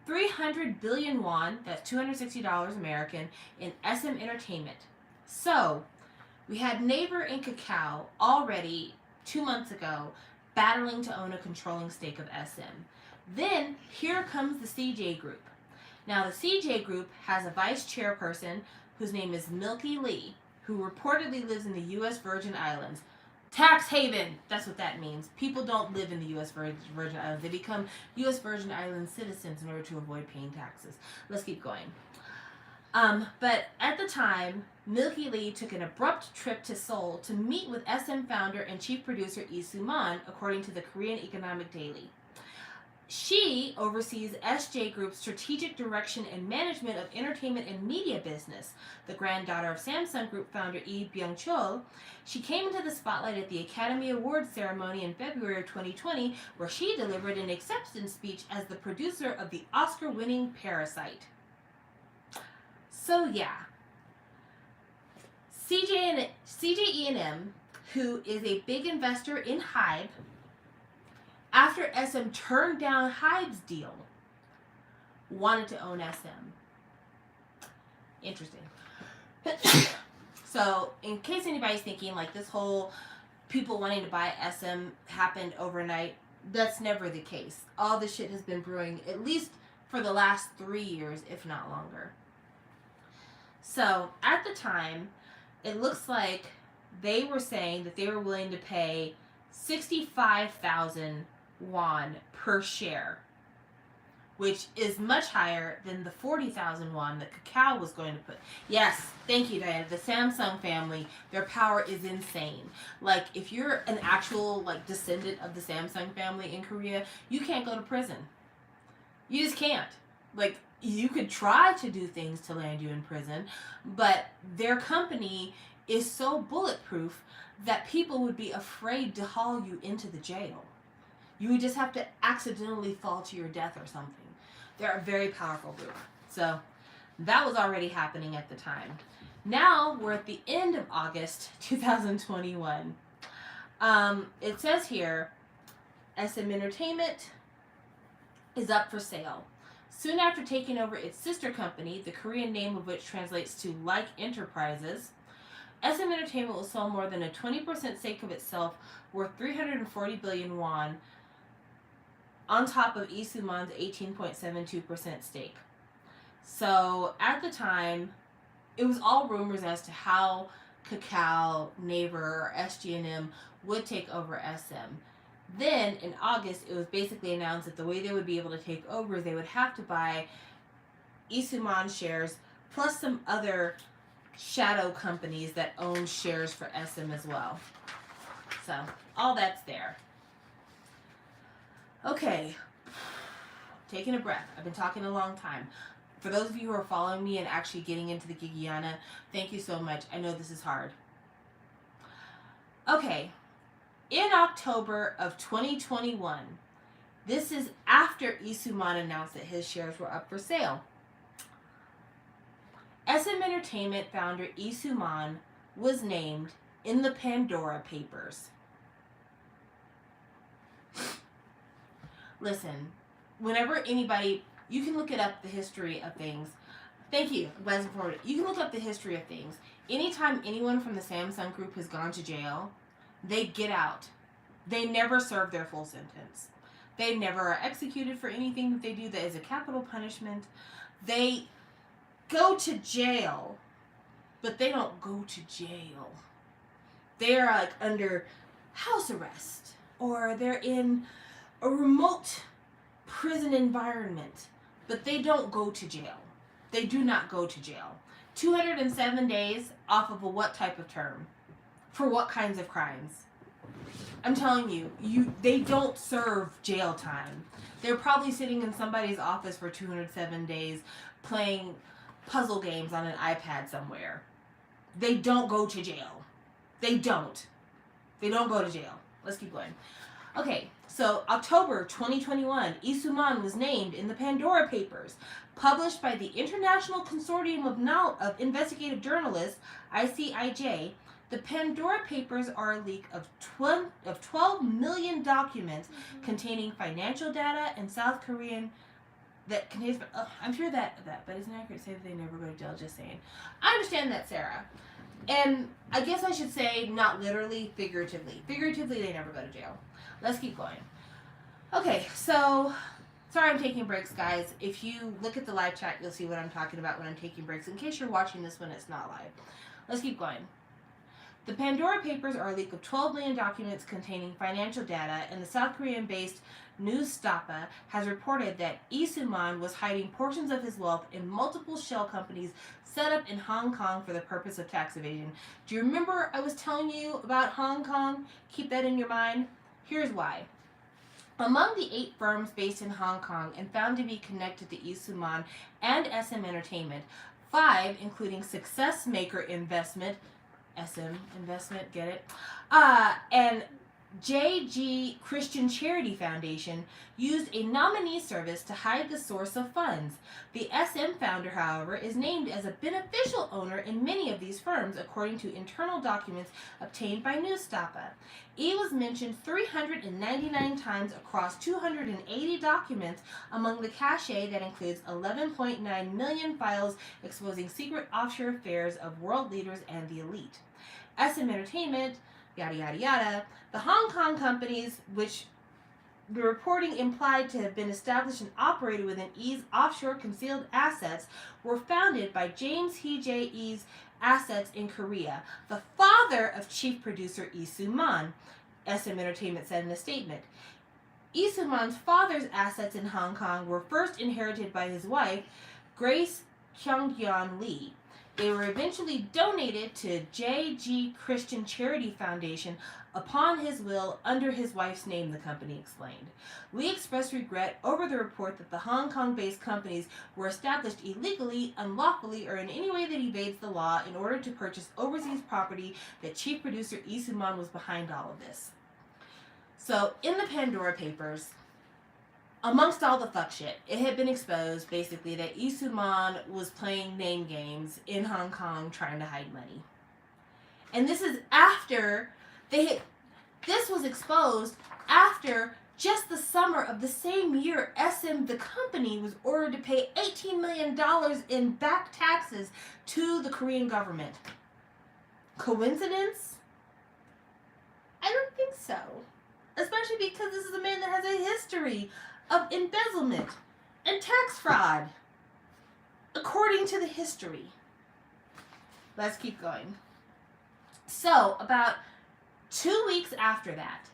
300 billion won, that's $260 American, in SM Entertainment. So, we had Naver and Kakao already 2 months ago battling to own a controlling stake of SM. Then, here comes the CJ Group. Now, the CJ Group has a vice chairperson whose name is Milky Lee, who reportedly lives in the U.S. Virgin Islands. Tax haven, that's what that means. People don't live in the U.S. Virgin Islands. They become U.S. Virgin Islands citizens in order to avoid paying taxes. Let's keep going. But at the time, Milky Lee took an abrupt trip to Seoul to meet with SM founder and chief producer Lee Soo-man, according to the Korean Economic Daily. She oversees SJ Group's strategic direction and management of entertainment and media business. The granddaughter of Samsung Group founder Lee Byung-chul, she came into the spotlight at the Academy Awards ceremony in February of 2020, where she delivered an acceptance speech as the producer of the Oscar-winning Parasite. So yeah, CJ E&M, who is a big investor in Hybe, after SM turned down Hybe's deal, wanted to own SM. Interesting. So, in case anybody's thinking, like, this whole people wanting to buy SM happened overnight, that's never the case. All this shit has been brewing at least for the last 3 years, if not longer. So, at the time, it looks like they were saying that they were willing to pay 65,000 won per share, which is much higher than the 40,000 won that Kakao was going to put. Yes, thank you, Diana. The Samsung family, their power is insane. Like, if you're an actual, like, descendant of the Samsung family in Korea, you can't go to prison. You just can't. Like, you could try to do things to land you in prison, but their company is so bulletproof that people would be afraid to haul you into the jail. You would just have to accidentally fall to your death or something. They're a very powerful group. So that was already happening at the time. Now we're at the end of August 2021. It says here, SM Entertainment is up for sale. Soon after taking over its sister company, the Korean name of which translates to Like Enterprises, SM Entertainment will sell more than a 20% stake of itself worth 340 billion won on top of Lee Soo-man's 18.72% stake. So at the time, it was all rumors as to how Kakao, Naver, or SG&M would take over SM. Then in August, it was basically announced that the way they would be able to take over is they would have to buy Isuman shares plus some other shadow companies that own shares for SM as well. So all that's there. Okay, taking a breath. I've been talking a long time. For those of you who are following me and actually getting into the Gigiana, thank you so much. I know this is hard. Okay, in October of 2021, this is after Isuman announced that his shares were up for sale. SM Entertainment founder Isuman was named in the Pandora Papers. Listen, whenever anybody, you can look it up, the history of things. Thank you, Buzz Forward. You can look up the history of things. Anytime anyone from the Samsung Group has gone to jail, they get out. They never serve their full sentence. They never are executed for anything that they do that is a capital punishment. They go to jail, but they don't go to jail. They're like under house arrest, or they're in a remote prison environment, but they don't go to jail. They do not go to jail. 207 days off of a what type of term? For what kinds of crimes? I'm telling you, they don't serve jail time. They're probably sitting in somebody's office for 207 days playing puzzle games on an iPad somewhere. They don't go to jail. They don't. They don't go to jail. Let's keep going. Okay, so October 2021, Isuman was named in the Pandora Papers, published by the International Consortium of Investigative Journalists, ICIJ. The Pandora Papers are a leak of 12 million documents containing financial data and South Korean that contains. I'm sure that, but isn't it accurate to say that they never go to jail? Just saying. I understand that, Sarah. And I guess I should say not literally, figuratively. Figuratively, they never go to jail. Let's keep going. Okay, so sorry I'm taking breaks, guys. If you look at the live chat, you'll see what I'm talking about when I'm taking breaks, in case you're watching this when it's not live. Let's keep going. The Pandora Papers are a leak of 12 million documents containing financial data, and the South Korean-based Newstapa has reported that Isuman was hiding portions of his wealth in multiple shell companies set up in Hong Kong for the purpose of tax evasion. Do you remember I was telling you about Hong Kong? Keep that in your mind. Here's why. Among the 8 firms based in Hong Kong and found to be connected to Isuman and SM Entertainment, 5, including Success Maker Investment, SM Investment, get it? And JG Christian Charity Foundation used a nominee service to hide the source of funds. The SM founder, however, is named as a beneficial owner in many of these firms, according to internal documents obtained by Newstapa. E was mentioned 399 times across 280 documents among the cache that includes 11.9 million files exposing secret offshore affairs of world leaders and the elite. SM Entertainment, yada yada yada, the Hong Kong companies, which the reporting implied to have been established and operated within E's offshore concealed assets, were founded by James Hee-jae E's assets in Korea, the father of chief producer Lee Soo-man, SM Entertainment said in a statement. Lee Soo-man's father's assets in Hong Kong were first inherited by his wife, Grace Kyung-yeon Lee. They were eventually donated to JG Christian Charity Foundation upon his will under his wife's name, the company explained. Lee expressed regret over the report that the Hong Kong-based companies were established illegally, unlawfully, or in any way that evades the law in order to purchase overseas property, that chief producer Lee Soo-man was behind all of this. So, in the Pandora Papers, amongst all the fuck shit, it had been exposed, basically, that Lee Soo-man was playing name games in Hong Kong trying to hide money. And this is after this was exposed after just the summer of the same year SM, the company, was ordered to pay $18 million in back taxes to the Korean government. Coincidence? I don't think so. Especially because this is a man that has a history of embezzlement and tax fraud, according to the history. Let's keep going. So about 2 weeks after that,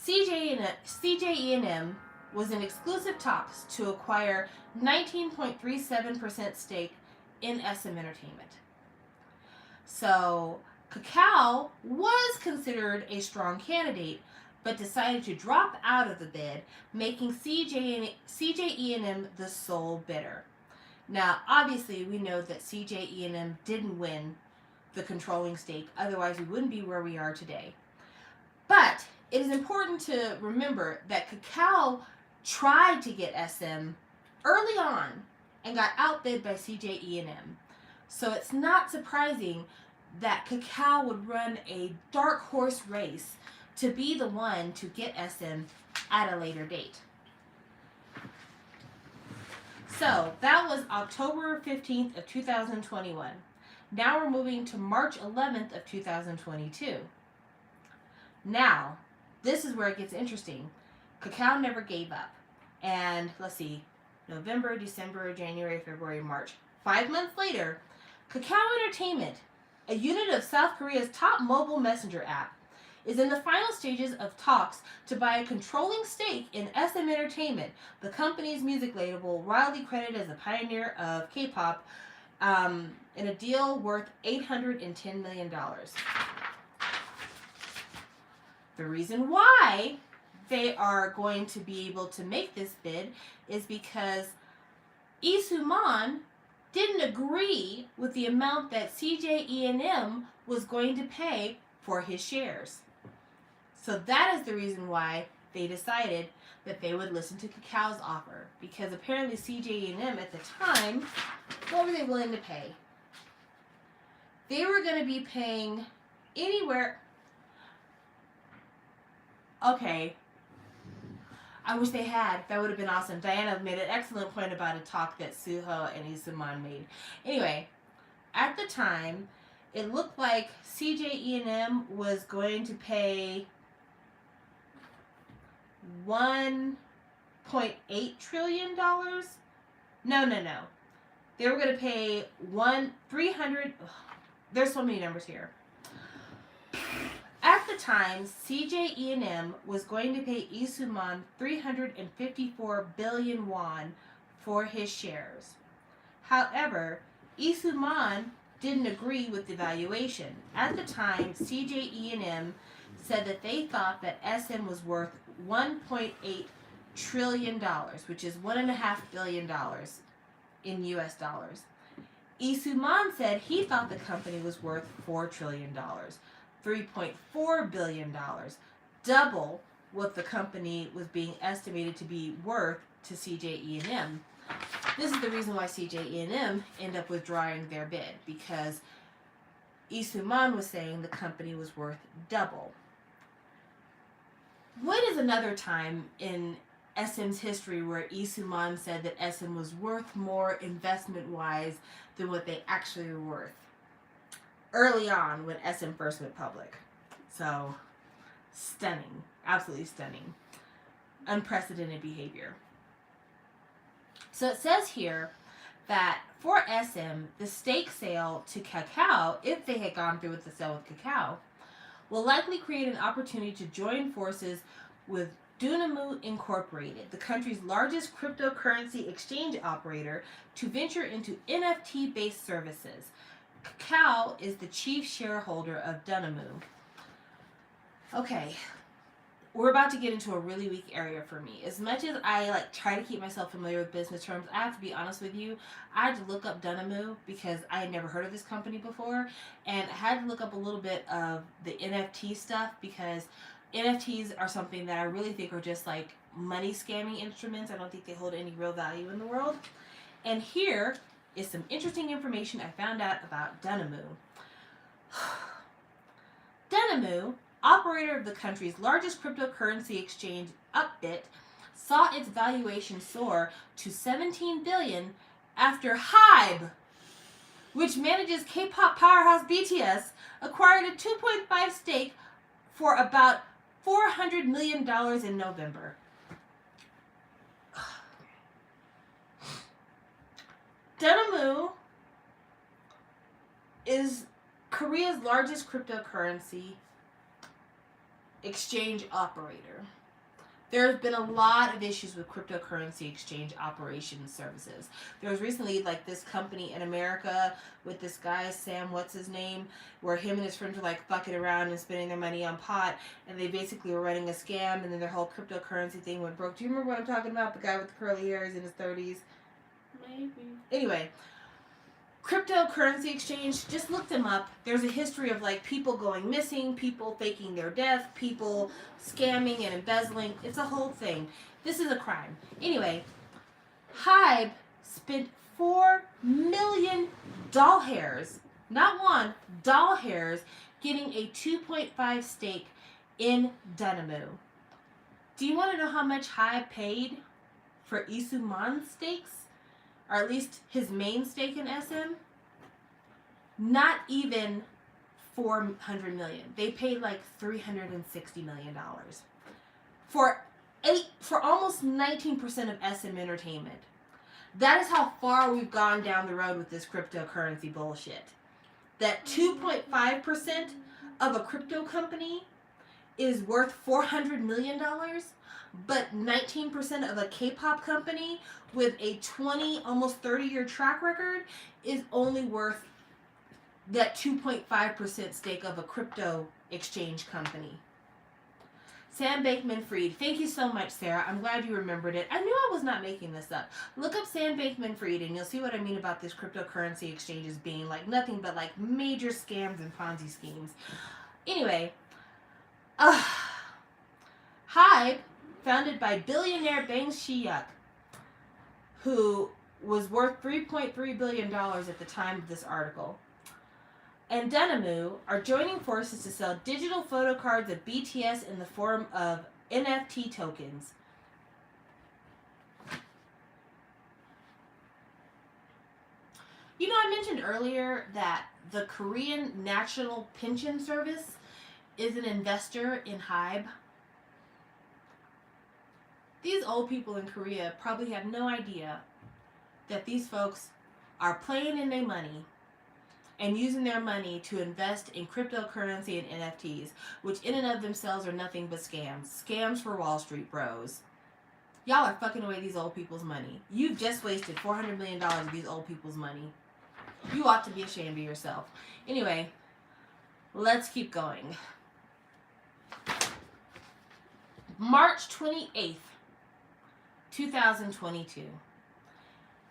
CJ E&M was in exclusive talks to acquire 19.37% stake in SM Entertainment. So Kakao was considered a strong candidate, but decided to drop out of the bid, making CJE&M the sole bidder. Now, obviously, we know that CJE&M didn't win the controlling stake, otherwise we wouldn't be where we are today. But it is important to remember that Kakao tried to get SM early on and got outbid by CJE&M. So it's not surprising that Kakao would run a dark horse race to be the one to get SM at a later date. So that was October 15th of 2021. Now we're moving to March 11th of 2022. Now, this is where it gets interesting. Kakao never gave up. And let's see, November, December, January, February, March. 5 months later, Kakao Entertainment, a unit of South Korea's top mobile messenger app, is in the final stages of talks to buy a controlling stake in SM Entertainment, the company's music label, widely credited as a pioneer of K-pop, in a deal worth $810 million. The reason why they are going to be able to make this bid is because Lee Soo-man didn't agree with the amount that CJE&M was going to pay for his shares. So that is the reason why they decided that they would listen to Kakao's offer, because apparently CJE&M at the time, what were they willing to pay? They were going to be paying anywhere... Okay. I wish they had. That would have been awesome. Diana made an excellent point about a talk that Suho and Lee Soo-man made. Anyway, at the time, it looked like CJE&M was going to pay $1.8 trillion. No. They were going to pay 300. There's so many numbers here. At the time, CJE&M was going to pay Lee Soo-man 354 billion won for his shares. However, Lee Soo-man didn't agree with the valuation. At the time, CJE&M said that they thought that SM was worth $1.8 trillion, which is $1.5 billion in US dollars. Lee Soo-man said he thought the company was worth $4 trillion. $3.4 billion, double what the company was being estimated to be worth to CJE&M. This is the reason why CJE&M ended up withdrawing their bid, because Lee Soo-man was saying the company was worth double. When is another time in SM's history where Lee Soo-man said that SM was worth more investment-wise than what they actually were worth? Early on when SM first went public. So, stunning. Absolutely stunning. Unprecedented behavior. So it says here that for SM, the stake sale to Kakao, if they had gone through with the sale with Kakao, will likely create an opportunity to join forces with Dunamu Incorporated, the country's largest cryptocurrency exchange operator, to venture into NFT-based services. Kakao is the chief shareholder of Dunamu. Okay, we're about to get into a really weak area for me. As much as I try to keep myself familiar with business terms, I have to be honest with you. I had to look up Dunamu because I had never heard of this company before, and I had to look up a little bit of the NFT stuff, because NFTs are something that I really think are just like money scamming instruments. I don't think they hold any real value in the world. And here is some interesting information I found out about Dunamu. Dunamu, operator of the country's largest cryptocurrency exchange, Upbit, saw its valuation soar to $17 billion after HYBE, which manages K-pop powerhouse BTS, acquired a 2.5% stake for about $400 million in November. Dunamu is Korea's largest cryptocurrency exchange operator. There have been a lot of issues with cryptocurrency exchange operations services. There was recently like this company in America with this guy, Sam, what's his name, where him and his friends were like fucking around and spending their money on pot, and they basically were running a scam, and then their whole cryptocurrency thing went broke. Do you remember what I'm talking about? The guy with the curly hair is in his 30s? Maybe. Anyway, cryptocurrency exchange, just look them up. There's a history of like people going missing, people faking their death, people scamming and embezzling. It's a whole thing. This is a crime. Anyway, Hybe spent 4 million doll hairs, not one, doll hairs, getting a 2.5 stake in Dunamu. Do you want to know how much Hybe paid for Isuman's stakes? Or at least his main stake in SM? Not even $400 million. They paid like $360 million for almost 19% of SM Entertainment. That is how far we've gone down the road with this cryptocurrency bullshit. That 2.5% of a crypto company is worth $400 million, but 19% of a K-pop company with a 20, almost 30-year track record is only worth that 2.5% stake of a crypto exchange company. Sam Bankman-Fried. Thank you so much, Sarah. I'm glad you remembered it. I knew I was not making this up. Look up Sam Bankman-Fried and you'll see what I mean about this cryptocurrency exchanges being like nothing but like major scams and Ponzi schemes. Anyway, Hybe, founded by billionaire Bang Shiyuk, who was worth $3.3 billion at the time of this article, and Dunamu are joining forces to sell digital photo cards of BTS in the form of NFT tokens. You know, I mentioned earlier that the Korean National Pension Service is an investor in Hybe. These old people in Korea probably have no idea that these folks are playing in their money and using their money to invest in cryptocurrency and NFTs, which in and of themselves are nothing but scams. Scams for Wall Street bros. Y'all are fucking away these old people's money. You've just wasted $400 million of these old people's money. You ought to be ashamed of yourself. Anyway, let's keep going. March 28th, 2022.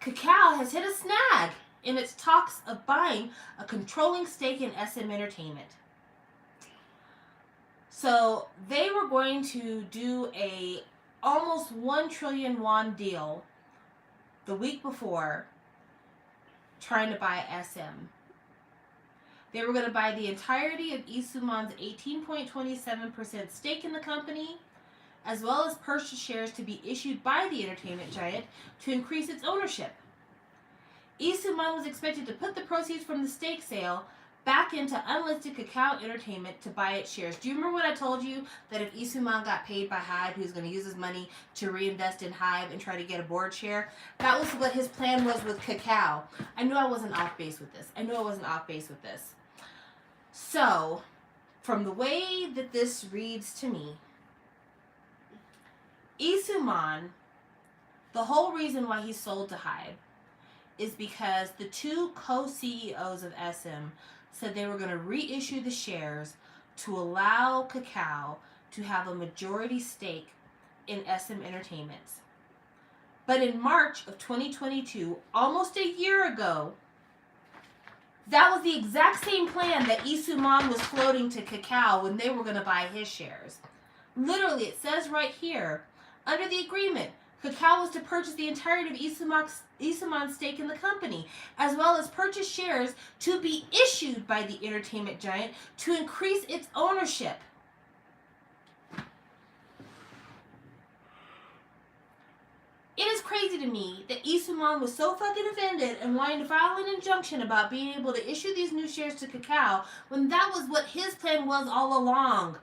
Kakao has hit a snag in its talks of buying a controlling stake in SM Entertainment. So they were going to do a almost 1 trillion won deal the week before, trying to buy SM. They were going to buy the entirety of Isuman's 18.27% stake in the company, as well as purchase shares to be issued by the entertainment giant to increase its ownership. Isuman was expected to put the proceeds from the stake sale back into unlisted Kakao Entertainment to buy its shares. Do you remember what I told you? That if Isuman got paid by Hybe, he was going to use his money to reinvest in Hybe and try to get a board share? That was what his plan was with Kakao. I knew I wasn't off base with this. So, from the way that this reads to me, Isuman, the whole reason why he sold to Hybe is because the two co-CEOs of SM said they were going to reissue the shares to allow Kakao to have a majority stake in SM Entertainment. But in March of 2022, almost a year ago, that was the exact same plan that Isuman was floating to Kakao when they were going to buy his shares. Literally, it says right here, under the agreement, Kakao was to purchase the entirety of Isuman's stake in the company, as well as purchase shares to be issued by the entertainment giant to increase its ownership. It is crazy to me that Isuman was so fucking offended and wanting to file an injunction about being able to issue these new shares to Kakao when that was what his plan was all along.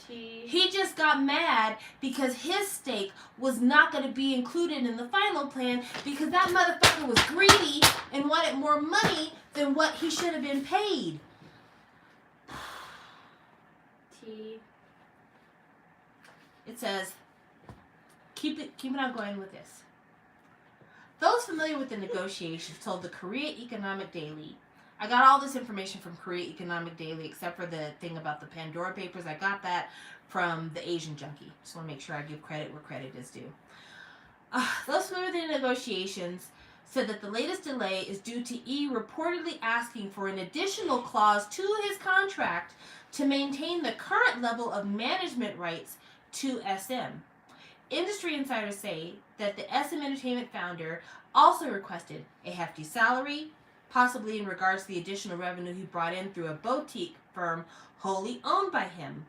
He just got mad because his stake was not going to be included in the final plan because that motherfucker was greedy and wanted more money than what he should have been paid. Junkie. It says, keep it on going with this. Those familiar with the negotiations told the Korea Economic Daily. I got all this information from Korea Economic Daily except for the thing about the Pandora Papers. I got that from the Asian Junkie. Just want to make sure I give credit where credit is due. Those familiar with the negotiations said that the latest delay is due to E reportedly asking for an additional clause to his contract to maintain the current level of management rights to SM. Industry insiders say that the SM Entertainment founder also requested a hefty salary, possibly in regards to the additional revenue he brought in through a boutique firm wholly owned by him.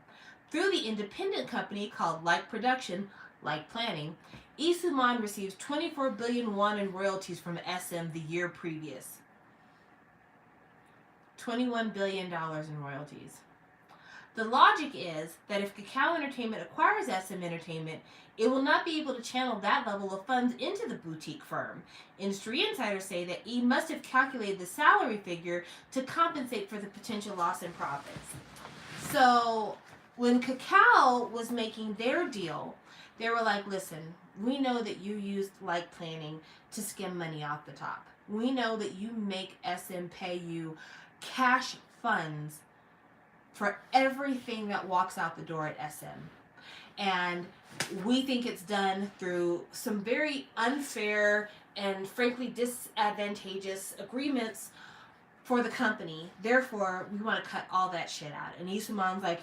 Through the independent company called Like Production, Like Planning, Lee Soo-man receives 24 billion won in royalties from SM the year previous. $21 billion in royalties. The logic is that if Kakao Entertainment acquires SM Entertainment, it will not be able to channel that level of funds into the boutique firm. Industry insiders say that E must have calculated the salary figure to compensate for the potential loss in profits. So when Kakao was making their deal, they were like, listen, we know that you used Like Planning to skim money off the top. We know that you make SM pay you cash funds for everything that walks out the door at SM. And we think it's done through some very unfair and frankly disadvantageous agreements for the company. Therefore, we want to cut all that shit out. And Lee Soo-man's like,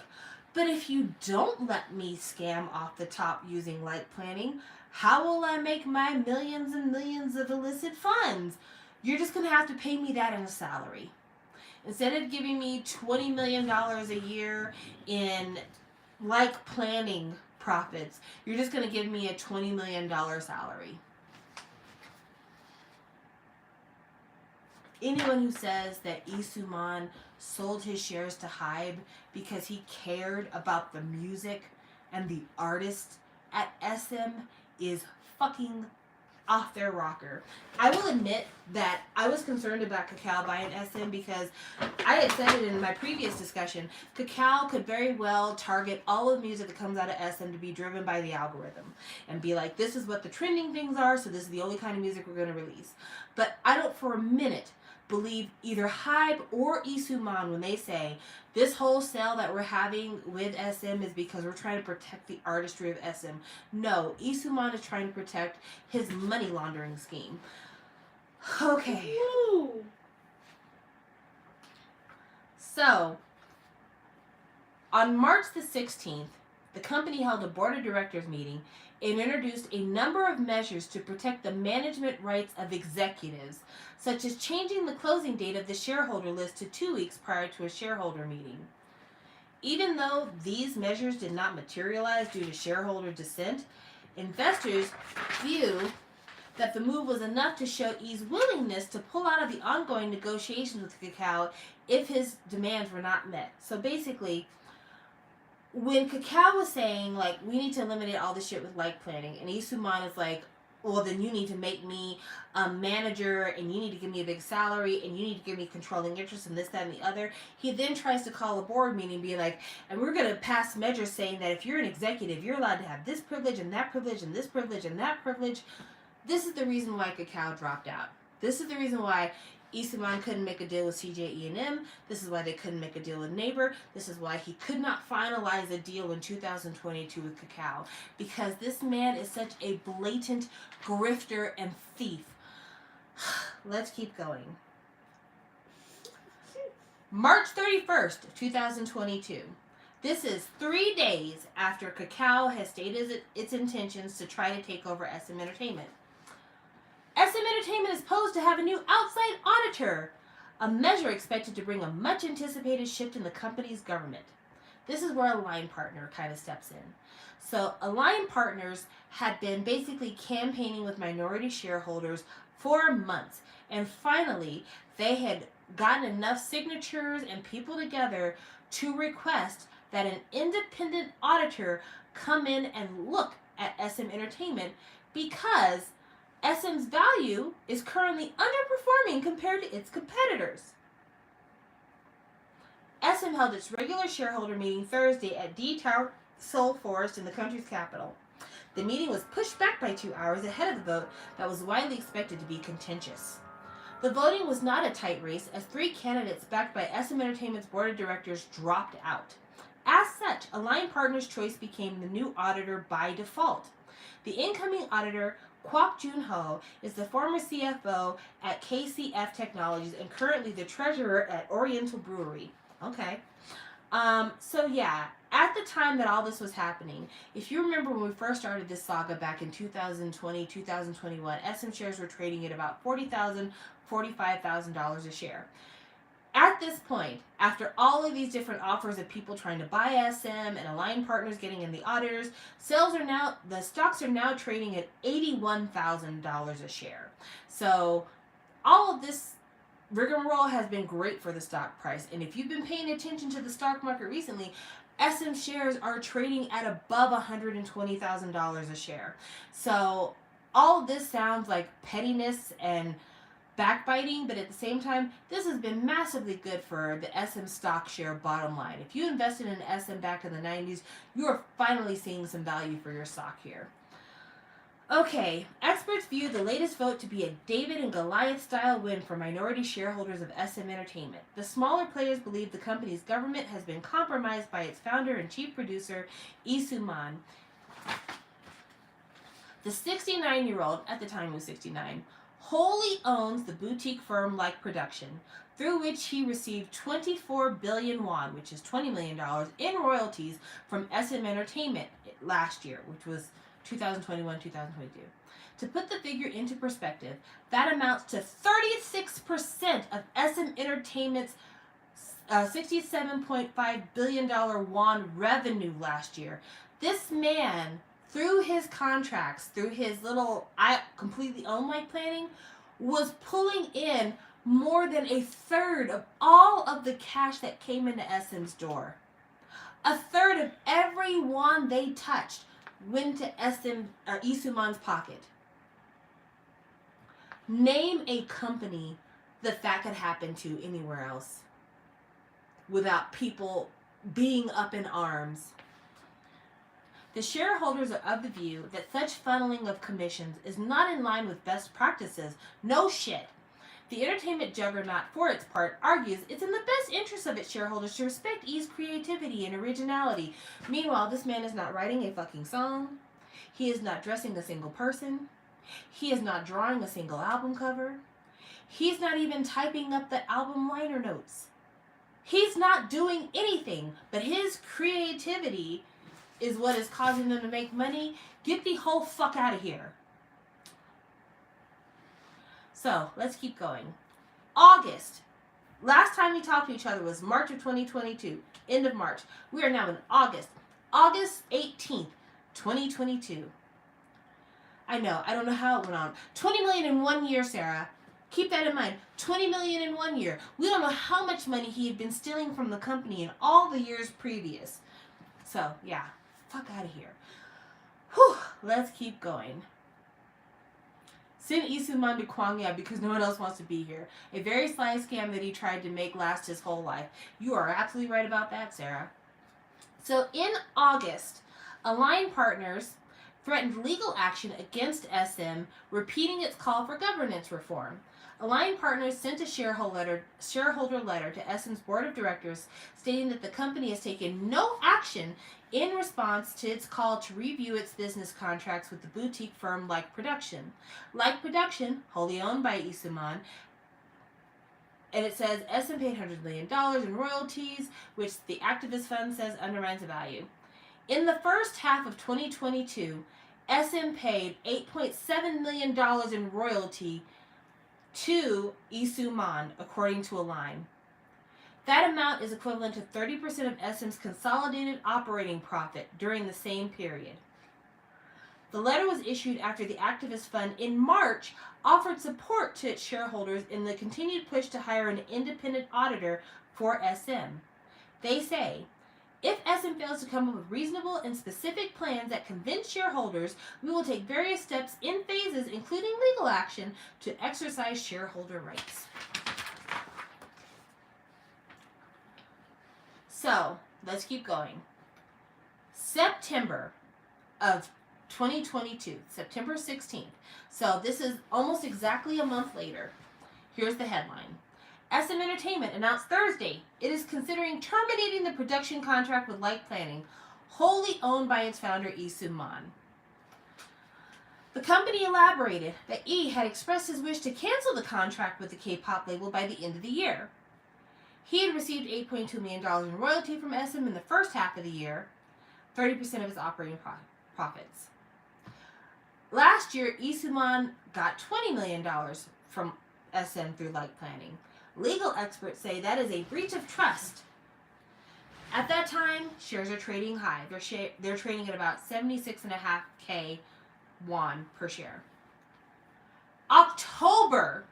but if you don't let me scam off the top using Like Planning, how will I make my millions and millions of illicit funds? You're just going to have to pay me that in a salary. Instead of giving me $20 million a year in Like Planning profits, you're just going to give me a $20 million salary. Anyone who says that Lee Soo-man sold his shares to HYBE because he cared about the music and the artists at SM is fucking off their rocker. I will admit that I was concerned about Kakao buying SM because I had said it in my previous discussion. Kakao could very well target all of the music that comes out of SM to be driven by the algorithm and be like, this is what the trending things are, so this is the only kind of music we're going to release. But I don't for a minute believe either HYBE or Lee Soo-man when they say this whole sale that we're having with SM is because we're trying to protect the artistry of SM. No, Lee Soo-man is trying to protect his money laundering scheme. Okay. Woo. So, on March the 16th, the company held a board of directors meeting and introduced a number of measures to protect the management rights of executives, such as changing the closing date of the shareholder list to 2 weeks prior to a shareholder meeting. Even though these measures did not materialize due to shareholder dissent, investors view that the move was enough to show E's willingness to pull out of the ongoing negotiations with Kakao if his demands were not met. So basically, when Kakao was saying, like, we need to eliminate all this shit with Like Planning, and Lee Soo-man is like, well, then you need to make me a manager, and you need to give me a big salary, and you need to give me controlling interest in this, that, and the other. He then tries to call a board meeting and be like, and we're going to pass measures saying that if you're an executive, you're allowed to have this privilege, and that privilege, and this privilege, and that privilege. This is the reason why Kakao dropped out. This is the reason why Lee Soo-man couldn't make a deal with CJ This is why they couldn't make a deal with Naver. This is why he could not finalize a deal in 2022 with Kakao. Because this man is such a blatant grifter and thief. Let's keep going. March 31st, 2022. This is 3 days after Kakao has stated its intentions to try to take over SM Entertainment. SM Entertainment is posed to have a new outside auditor, a measure expected to bring a much-anticipated shift in the company's government. This is where Align Partner kind of steps in. So Align Partners had been basically campaigning with minority shareholders for months, and finally they had gotten enough signatures and people together to request that an independent auditor come in and look at SM Entertainment because SM's value is currently underperforming compared to its competitors. SM held its regular shareholder meeting Thursday at D Tower Soul Forest in the country's capital. The meeting was pushed back by 2 hours ahead of the vote that was widely expected to be contentious. The voting was not a tight race, as 3 candidates backed by SM Entertainment's board of directors dropped out. As such, Align Partners' choice became the new auditor by default. The incoming auditor, Kwok Jun-ho, is the former CFO at KCF Technologies and currently the treasurer at Oriental Brewery. Okay. At the time that all this was happening, if you remember when we first started this saga back in 2020, 2021, SM shares were trading at about $40,000, $45,000 a share. At this point, after all of these different offers of people trying to buy SM and Align Partners getting in the auditors, the stocks are now trading at $81,000 a share. So all of this rigmarole has been great for the stock price. And if you've been paying attention to the stock market recently, SM shares are trading at above $120,000 a share. So all of this sounds like pettiness and backbiting, but at the same time, this has been massively good for the SM stock share bottom line. If you invested in SM back in the 90s, you are finally seeing some value for your stock here. Okay, experts view the latest vote to be a David and Goliath style win for minority shareholders of SM Entertainment. The smaller players believe the company's government has been compromised by its founder and chief producer, Lee Soo-man. The 69-year-old, at the time he was 69, wholly owns the boutique firm Like Production, through which he received 24 billion won, which is $20 million, in royalties from SM Entertainment last year, which was 2021-2022. To put the figure into perspective, that amounts to 36% of SM Entertainment's $67.5 billion won revenue last year. This man, through his contracts, through his little I completely own Like planning, was pulling in more than a third of all of the cash that came into SM's door. A third of every won they touched went to Lee Soo-man's pocket. Name a company that could happen to anywhere else without people being up in arms. The shareholders are of the view that such funneling of commissions is not in line with best practices. No shit. The entertainment juggernaut, for its part, argues it's in the best interest of its shareholders to respect E's creativity and originality. Meanwhile, this man is not writing a fucking song. He is not dressing a single person. He is not drawing a single album cover. He's not even typing up the album liner notes. He's not doing anything, but his creativity is what is causing them to make money. Get the whole fuck out of here. So, let's keep going. August. Last time we talked to each other was March of 2022. End of March. We are now in August. August 18th, 2022. I know, I don't know how it went on. 20 million in 1 year, Sarah. Keep that in mind. 20 million in 1 year. We don't know how much money he had been stealing from the company in all the years previous. So, yeah. Fuck out of here. Whew. Let's keep going. Send Lee Soo-man to Kwangya because no one else wants to be here. A very sly scam that he tried to make last his whole life. You are absolutely right about that, Sarah. So in August, Align Partners threatened legal action against SM, repeating its call for governance reform. Align Partners sent a shareholder letter to SM's board of directors stating that the company has taken no action in response to its call to review its business contracts with the boutique firm Like Production. Like Production, wholly owned by Lee Soo-man, and it says SM paid $100 million in royalties, which the activist fund says undermines the value. In the first half of 2022, SM paid $8.7 million in royalty to Lee Soo-man, according to Align. That amount is equivalent to 30% of SM's consolidated operating profit during the same period. The letter was issued after the activist fund in March offered support to its shareholders in the continued push to hire an independent auditor for SM. They say, if SM fails to come up with reasonable and specific plans that convince shareholders, we will take various steps in phases, including legal action, to exercise shareholder rights. So, let's keep going. September of 2022, September 16th. So, this is almost exactly a month later. Here's the headline. SM Entertainment announced Thursday it is considering terminating the production contract with Like Planning, wholly owned by its founder Lee Soo-man. The company elaborated that E had expressed his wish to cancel the contract with the K-pop label by the end of the year. He had received $8.2 million in royalty from SM in the first half of the year, 30% of his operating profits. Last year, Lee Soo-man got $20 million from SM through Like Planning. Legal experts say that is a breach of trust. At that time, shares are trading high. They're trading at about 76.5K won per share. October.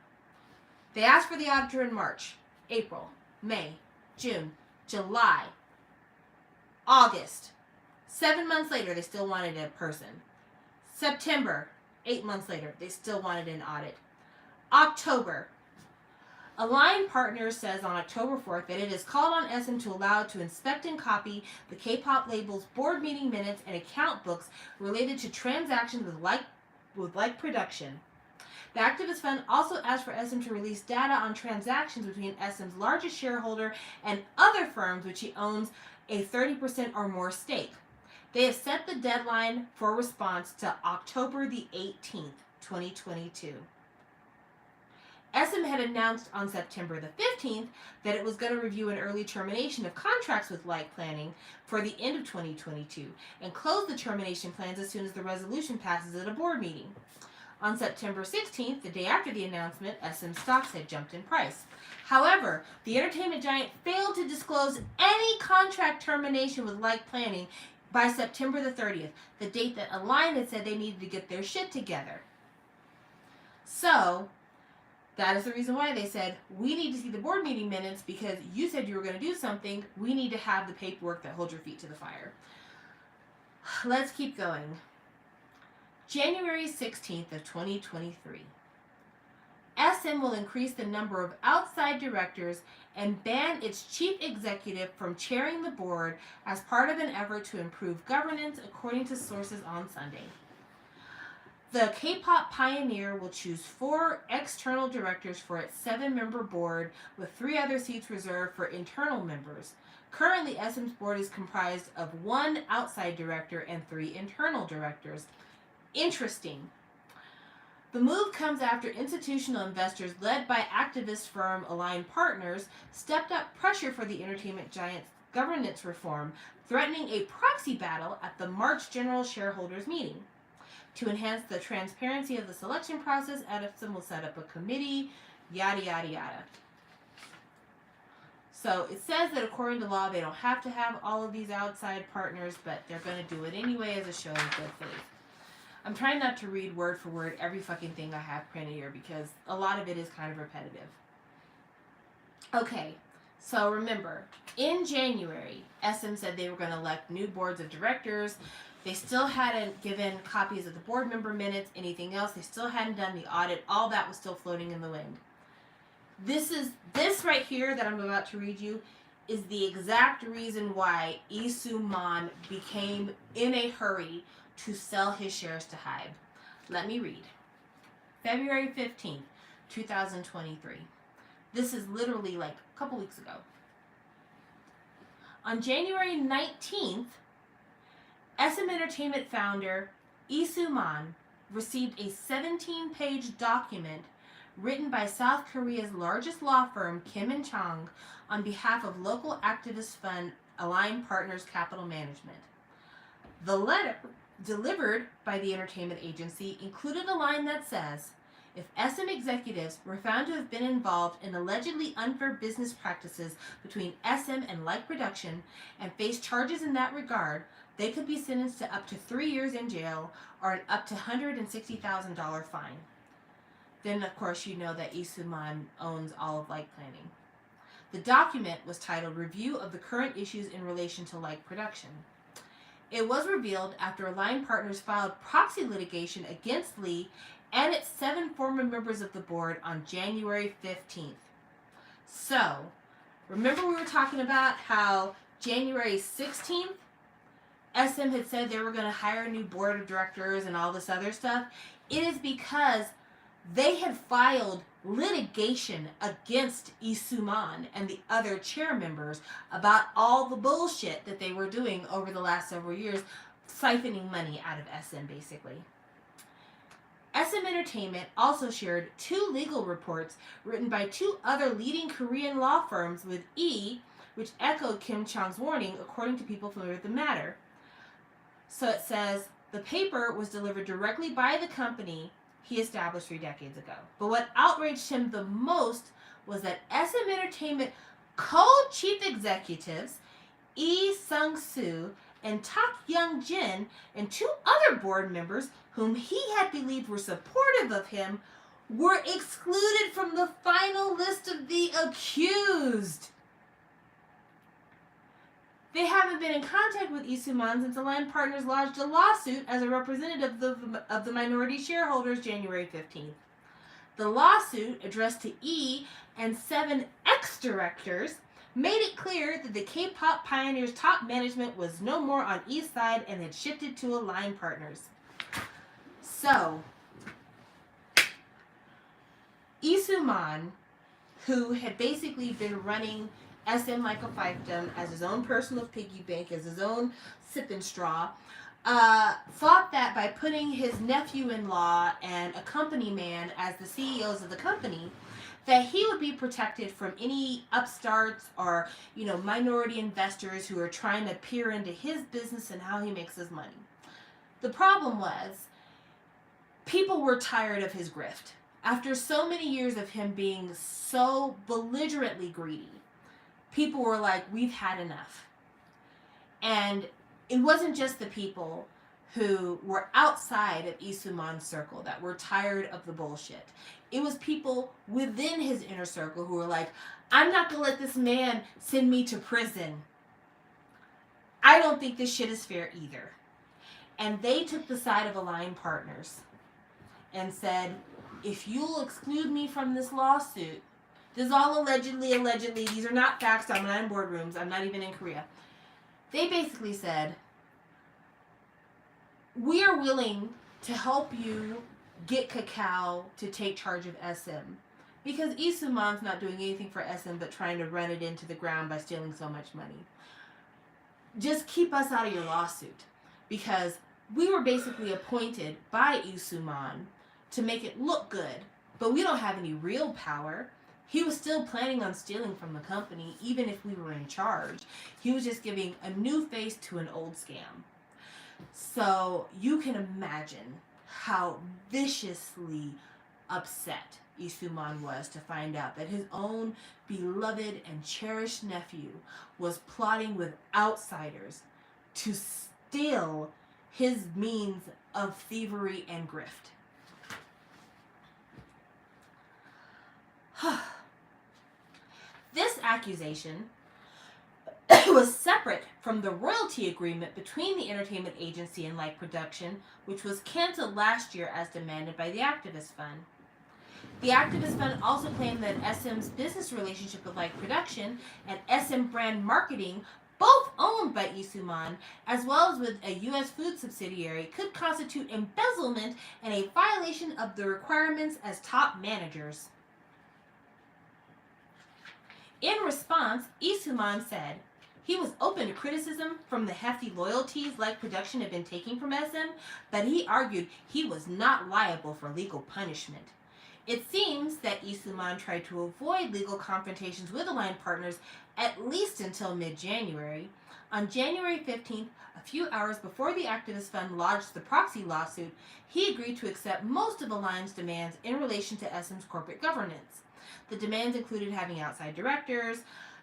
They asked for the auditor in March, April, May, June, July, August. 7 months later, they still wanted a person. September, 8 months later, they still wanted an audit. October. Align Partners says on October 4th that it has called on SM to allow it to inspect and copy the K-pop label's board meeting minutes and account books related to transactions with Like Production. The activist fund also asked for SM to release data on transactions between SM's largest shareholder and other firms which he owns a 30% or more stake. They have set the deadline for response to October the 18th, 2022. SM had announced on September the 15th that it was going to review an early termination of contracts with Like Planning for the end of 2022 and close the termination plans as soon as the resolution passes at a board meeting. On September 16th, the day after the announcement, SM stocks had jumped in price. However, the entertainment giant failed to disclose any contract termination with Like Planning by September the 30th, the date that Align had said they needed to get their shit together. So, that is the reason why they said, we need to see the board meeting minutes because you said you were going to do something. We need to have the paperwork that holds your feet to the fire. Let's keep going. January 16th of 2023. SM will increase the number of outside directors and ban its chief executive from chairing the board as part of an effort to improve governance, according to sources on Sunday. The K-pop pioneer will choose 4 external directors for its 7-member board, with 3 other seats reserved for internal members. Currently, SM's board is comprised of 1 outside director and 3 internal directors. Interesting. The move comes after institutional investors led by activist firm Align Partners stepped up pressure for the entertainment giant's governance reform, threatening a proxy battle at the March general shareholders meeting. To enhance the transparency of the selection process, SM will set up a committee, yada, yada, yada. So it says that according to law, they don't have to have all of these outside partners, but they're going to do it anyway as a show of good faith. I'm trying not to read word for word every fucking thing I have printed here because a lot of it is kind of repetitive. Okay, so remember, in January, SM said they were going to elect new boards of directors. They still hadn't given copies of the board member minutes, anything else. They still hadn't done the audit. All that was still floating in the wind. This right here that I'm about to read you is the exact reason why Lee Soo-man became in a hurry to sell his shares to HYBE. Let me read. February 15th, 2023. This is literally like a couple weeks ago. On January 19th, SM Entertainment founder Lee Soo-man received a 17-page document written by South Korea's largest law firm, Kim & Chong, on behalf of local activist fund Align Partners Capital Management. The letter, delivered by the entertainment agency, included a line that says, if SM executives were found to have been involved in allegedly unfair business practices between SM and Like Production and face charges in that regard, they could be sentenced to up to 3 years in jail or an up to $160,000 fine. Then, of course, you know that Lee Soo-man owns all of Like Planning. The document was titled Review of the Current Issues in Relation to Like Production. It was revealed after Align Partners filed proxy litigation against Lee and its 7 former members of the board on January 15th. So, remember we were talking about how January 16th, SM had said they were going to hire a new board of directors and all this other stuff. It is because they had filed litigation against Isuman and the other chair members about all the bullshit that they were doing over the last several years, siphoning money out of SM basically. SM Entertainment also shared 2 legal reports written by 2 other leading Korean law firms with E, which echoed Kim Chong's warning, according to people familiar with the matter. So it says, the paper was delivered directly by the company he established 3 decades ago. But what outraged him the most was that SM Entertainment co-chief executives, Lee Sung-soo and Tak Young-jin, and 2 other board members whom he had believed were supportive of him, were excluded from the final list of the accused. They haven't been in contact with Isuman since Align Partners lodged a lawsuit as a representative of the minority shareholders January 15th. The lawsuit, addressed to E and 7 ex-directors, made it clear that the K-pop pioneer's top management was no more on E's side and had shifted to Align Partners. So, Isuman, who had basically been running SM like a fiefdom as his own personal piggy bank, as his own sipping straw, thought that by putting his nephew-in-law and a company man as the CEOs of the company, that he would be protected from any upstarts or, minority investors who are trying to peer into his business and how he makes his money. The problem was, people were tired of his grift. After so many years of him being so belligerently greedy, people were like, we've had enough. And it wasn't just the people who were outside of Isuman's circle that were tired of the bullshit. It was people within his inner circle who were like, I'm not going to let this man send me to prison. I don't think this shit is fair either. And they took the side of Align Partners and said, if you'll exclude me from this lawsuit, this is all allegedly, these are not facts, I'm not in boardrooms, I'm not even in Korea. They basically said, we are willing to help you get Kakao to take charge of SM. Because Isuman's not doing anything for SM but trying to run it into the ground by stealing so much money. Just keep us out of your lawsuit. Because we were basically appointed by Isuman to make it look good, but we don't have any real power. He was still planning on stealing from the company, even if we were in charge. He was just giving a new face to an old scam. So you can imagine how viciously upset Isuman was to find out that his own beloved and cherished nephew was plotting with outsiders to steal his means of thievery and grift. This accusation was separate from the royalty agreement between the entertainment agency and Light Production, which was canceled last year as demanded by the Activist Fund. The Activist Fund also claimed that SM's business relationship with Light Production and SM Brand Marketing, both owned by Isuman, as well as with a U.S. food subsidiary, could constitute embezzlement and a violation of the requirements as top managers. In response, Isuman said he was open to criticism from the hefty loyalties Light Production had been taking from SM, but he argued he was not liable for legal punishment. It seems that Isuman tried to avoid legal confrontations with Align Partners at least until mid-January. On January 15th, a few hours before the Activist Fund lodged the proxy lawsuit, he agreed to accept most of Align's demands in relation to SM's corporate governance. The demands included having outside directors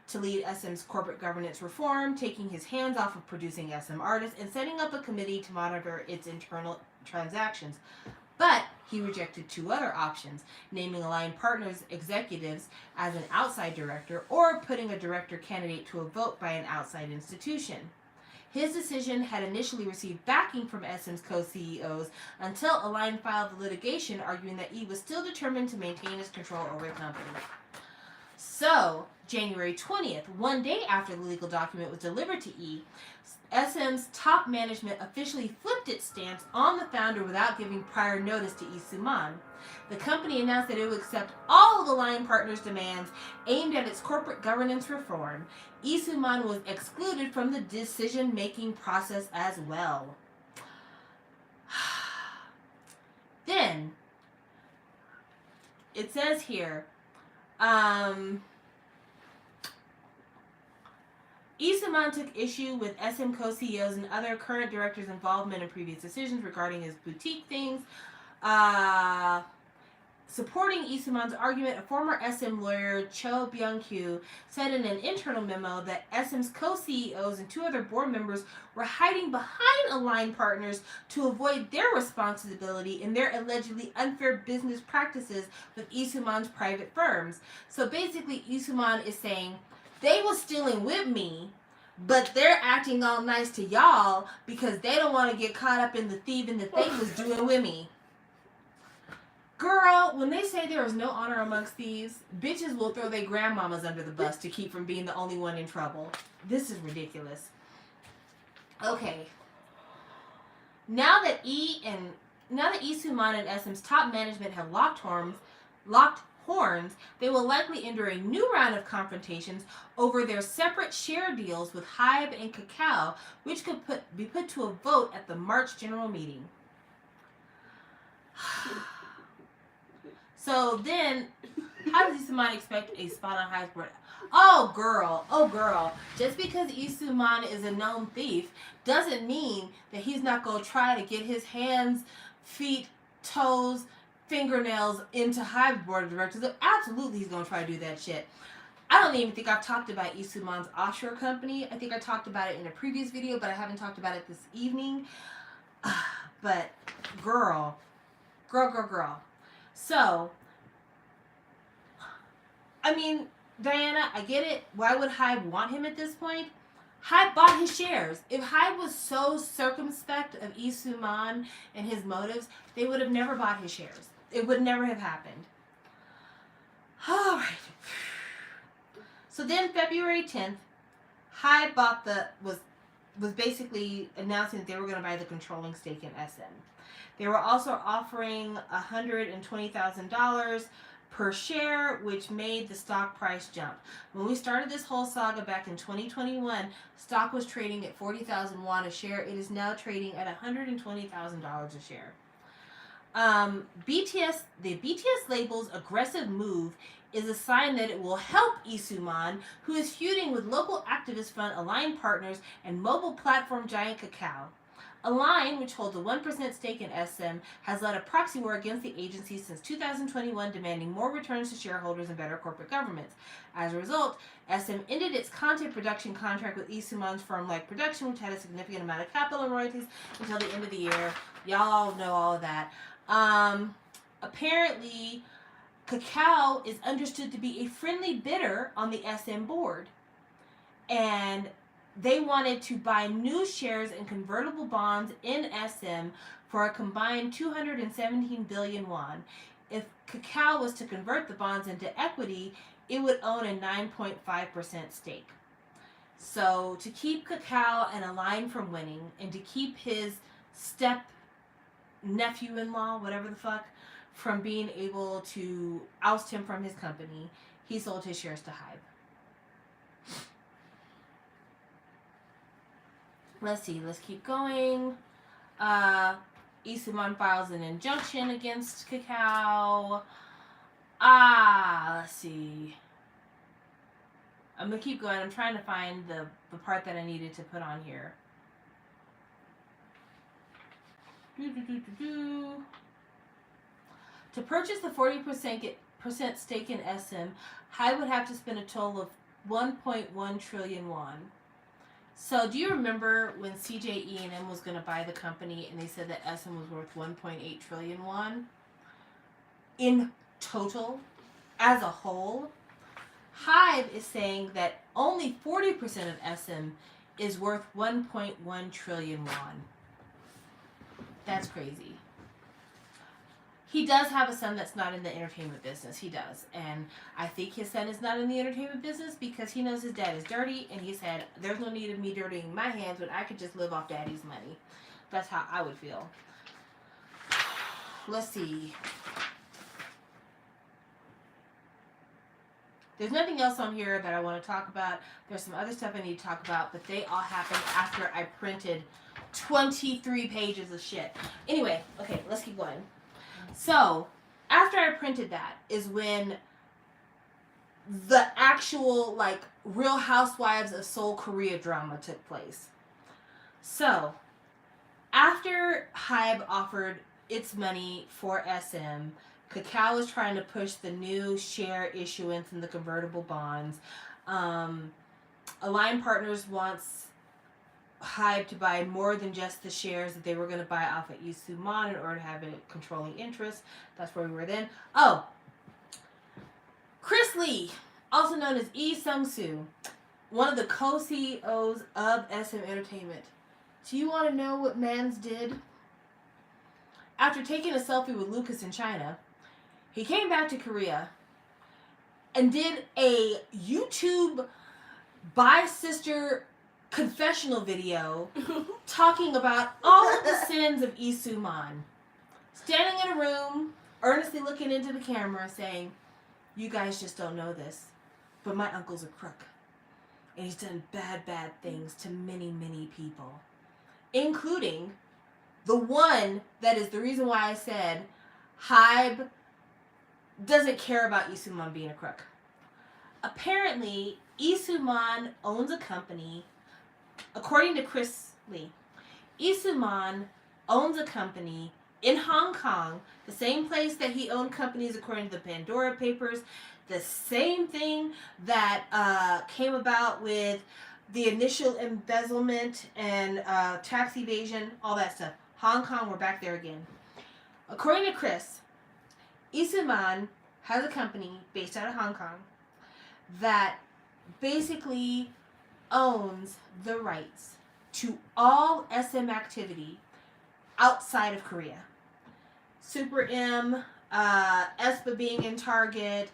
to lead SM's corporate governance reform, taking his hands off of producing SM artists, and setting up a committee to monitor its internal transactions. But he rejected 2 other options, naming Align Partners executives as an outside director or putting a director candidate to a vote by an outside institution. His decision had initially received backing from SM's co-CEOs until Align filed the litigation arguing that E was still determined to maintain his control over the company. So, January 20th, one day after the legal document was delivered to E, SM's top management officially flipped its stance on the founder without giving prior notice to E. Suman. The company announced that it would accept all of Align Partners' demands aimed at its corporate governance reform. E. Suman was excluded from the decision-making process as well. Then, it says here, E. Suman took issue with SM co-CEOs and other current directors' involvement in previous decisions regarding his boutique things. Supporting E. Suman's argument, a former SM lawyer, Cho Byung-kyu, said in an internal memo that SM's co-CEOs and 2 other board members were hiding behind Align Partners to avoid their responsibility in their allegedly unfair business practices with E. Suman's private firms. So basically, E. Suman is saying, they was stealing with me, but they're acting all nice to y'all because they don't want to get caught up in the thieving that they was doing with me. Girl, when they say there is no honor amongst thieves, bitches will throw their grandmamas under the bus to keep from being the only one in trouble. This is ridiculous. Okay. Now that E. Suman and SM's top management have locked horns, they will likely enter a new round of confrontations over their separate share deals with Hybe and Kakao, which could be put to a vote at the March general meeting. So then, how does E. Suman expect a spot on Hybe's board? Oh girl. Just because E. Suman is a known thief doesn't mean that he's not going to try to get his hands, feet, toes, fingernails into Hybe's board of directors. Absolutely he's going to try to do that shit. I don't even think I've talked about E. Suman's offshore company. I think I talked about it in a previous video, but I haven't talked about it this evening. But girl. So, I mean, Diana, I get it. Why would Hybe want him at this point? Hybe bought his shares. If Hybe was so circumspect of E. Suman and his motives, they would have never bought his shares. It would never have happened. All right. So then February 10th, Hybe was basically announcing that they were going to buy the controlling stake in SM. They were also offering $120,000 per share, which made the stock price jump. When we started this whole saga back in 2021, stock was trading at 40,000 won a share. It is now trading at $120,000 a share. The BTS label's aggressive move is a sign that it will help E. Suman, who is feuding with local activist fund Align Partners and mobile platform giant Kakao. Align, which holds a 1% stake in SM, has led a proxy war against the agency since 2021, demanding more returns to shareholders and better corporate governance. As a result, SM ended its content production contract with E. Suman's firm Like Production, which had a significant amount of capital and royalties until the end of the year. Y'all know all of that. Apparently, Kakao is understood to be a friendly bidder on the SM board. And they wanted to buy new shares and convertible bonds in SM for a combined 217 billion won. If Kakao was to convert the bonds into equity, it would own a 9.5% stake. So to keep Kakao and Align from winning, and to keep his nephew-in-law, whatever the fuck, from being able to oust him from his company, he sold his shares to Hybe. Let's see. Let's keep going. E. Suman files an injunction against Kakao. Let's see. I'm going to keep going. I'm trying to find the part that I needed to put on here. To purchase the 40% stake in SM, Hybe would have to spend a total of 1.1 trillion won. So do you remember when CJ was going to buy the company and they said that SM was worth 1.8 trillion won? In total, as a whole, Hybe is saying that only 40% of SM is worth 1.1 trillion won. That's crazy. He does have a son that's not in the entertainment business. He does. And I think his son is not in the entertainment business because he knows his dad is dirty. And he said, there's no need of me dirtying my hands when I could just live off daddy's money. That's how I would feel. Let's see. There's nothing else on here that I want to talk about. There's some other stuff I need to talk about, but they all happened after I printed 23 pages of shit. Anyway, okay, let's keep going. So, after I printed that is when the actual, like, Real Housewives of Seoul, Korea drama took place. So, after Hybe offered its money for SM, Kakao was trying to push the new share issuance in the convertible bonds. Align Partners wants Hybe to buy more than just the shares that they were going to buy off at Isuman in order to have a controlling interest. That's where we were then. Oh, Chris Lee, also known as Lee Sung-soo, one of the co-CEOs of SM Entertainment. Do you want to know what Mans did? After taking a selfie with Lucas in China, he came back to Korea and did a YouTube bi-sister confessional video talking about all of the sins of Lee Soo-man. Standing in a room, earnestly looking into the camera, saying, you guys just don't know this, but my uncle's a crook. And he's done bad, bad things to many, many people. Including the one that is the reason why I said Hybe doesn't care about Lee Soo-man being a crook. Apparently, Lee Soo-man owns a company. According to Chris Lee, Lee Soo-man owns a company in Hong Kong, the same place that he owned companies according to the Pandora Papers, the same thing that came about with the initial embezzlement and tax evasion, all that stuff. Hong Kong, we're back there again. According to Chris, Lee Soo-man has a company based out of Hong Kong that basically owns the rights to all SM activity outside of Korea. Super M, aespa being in Target,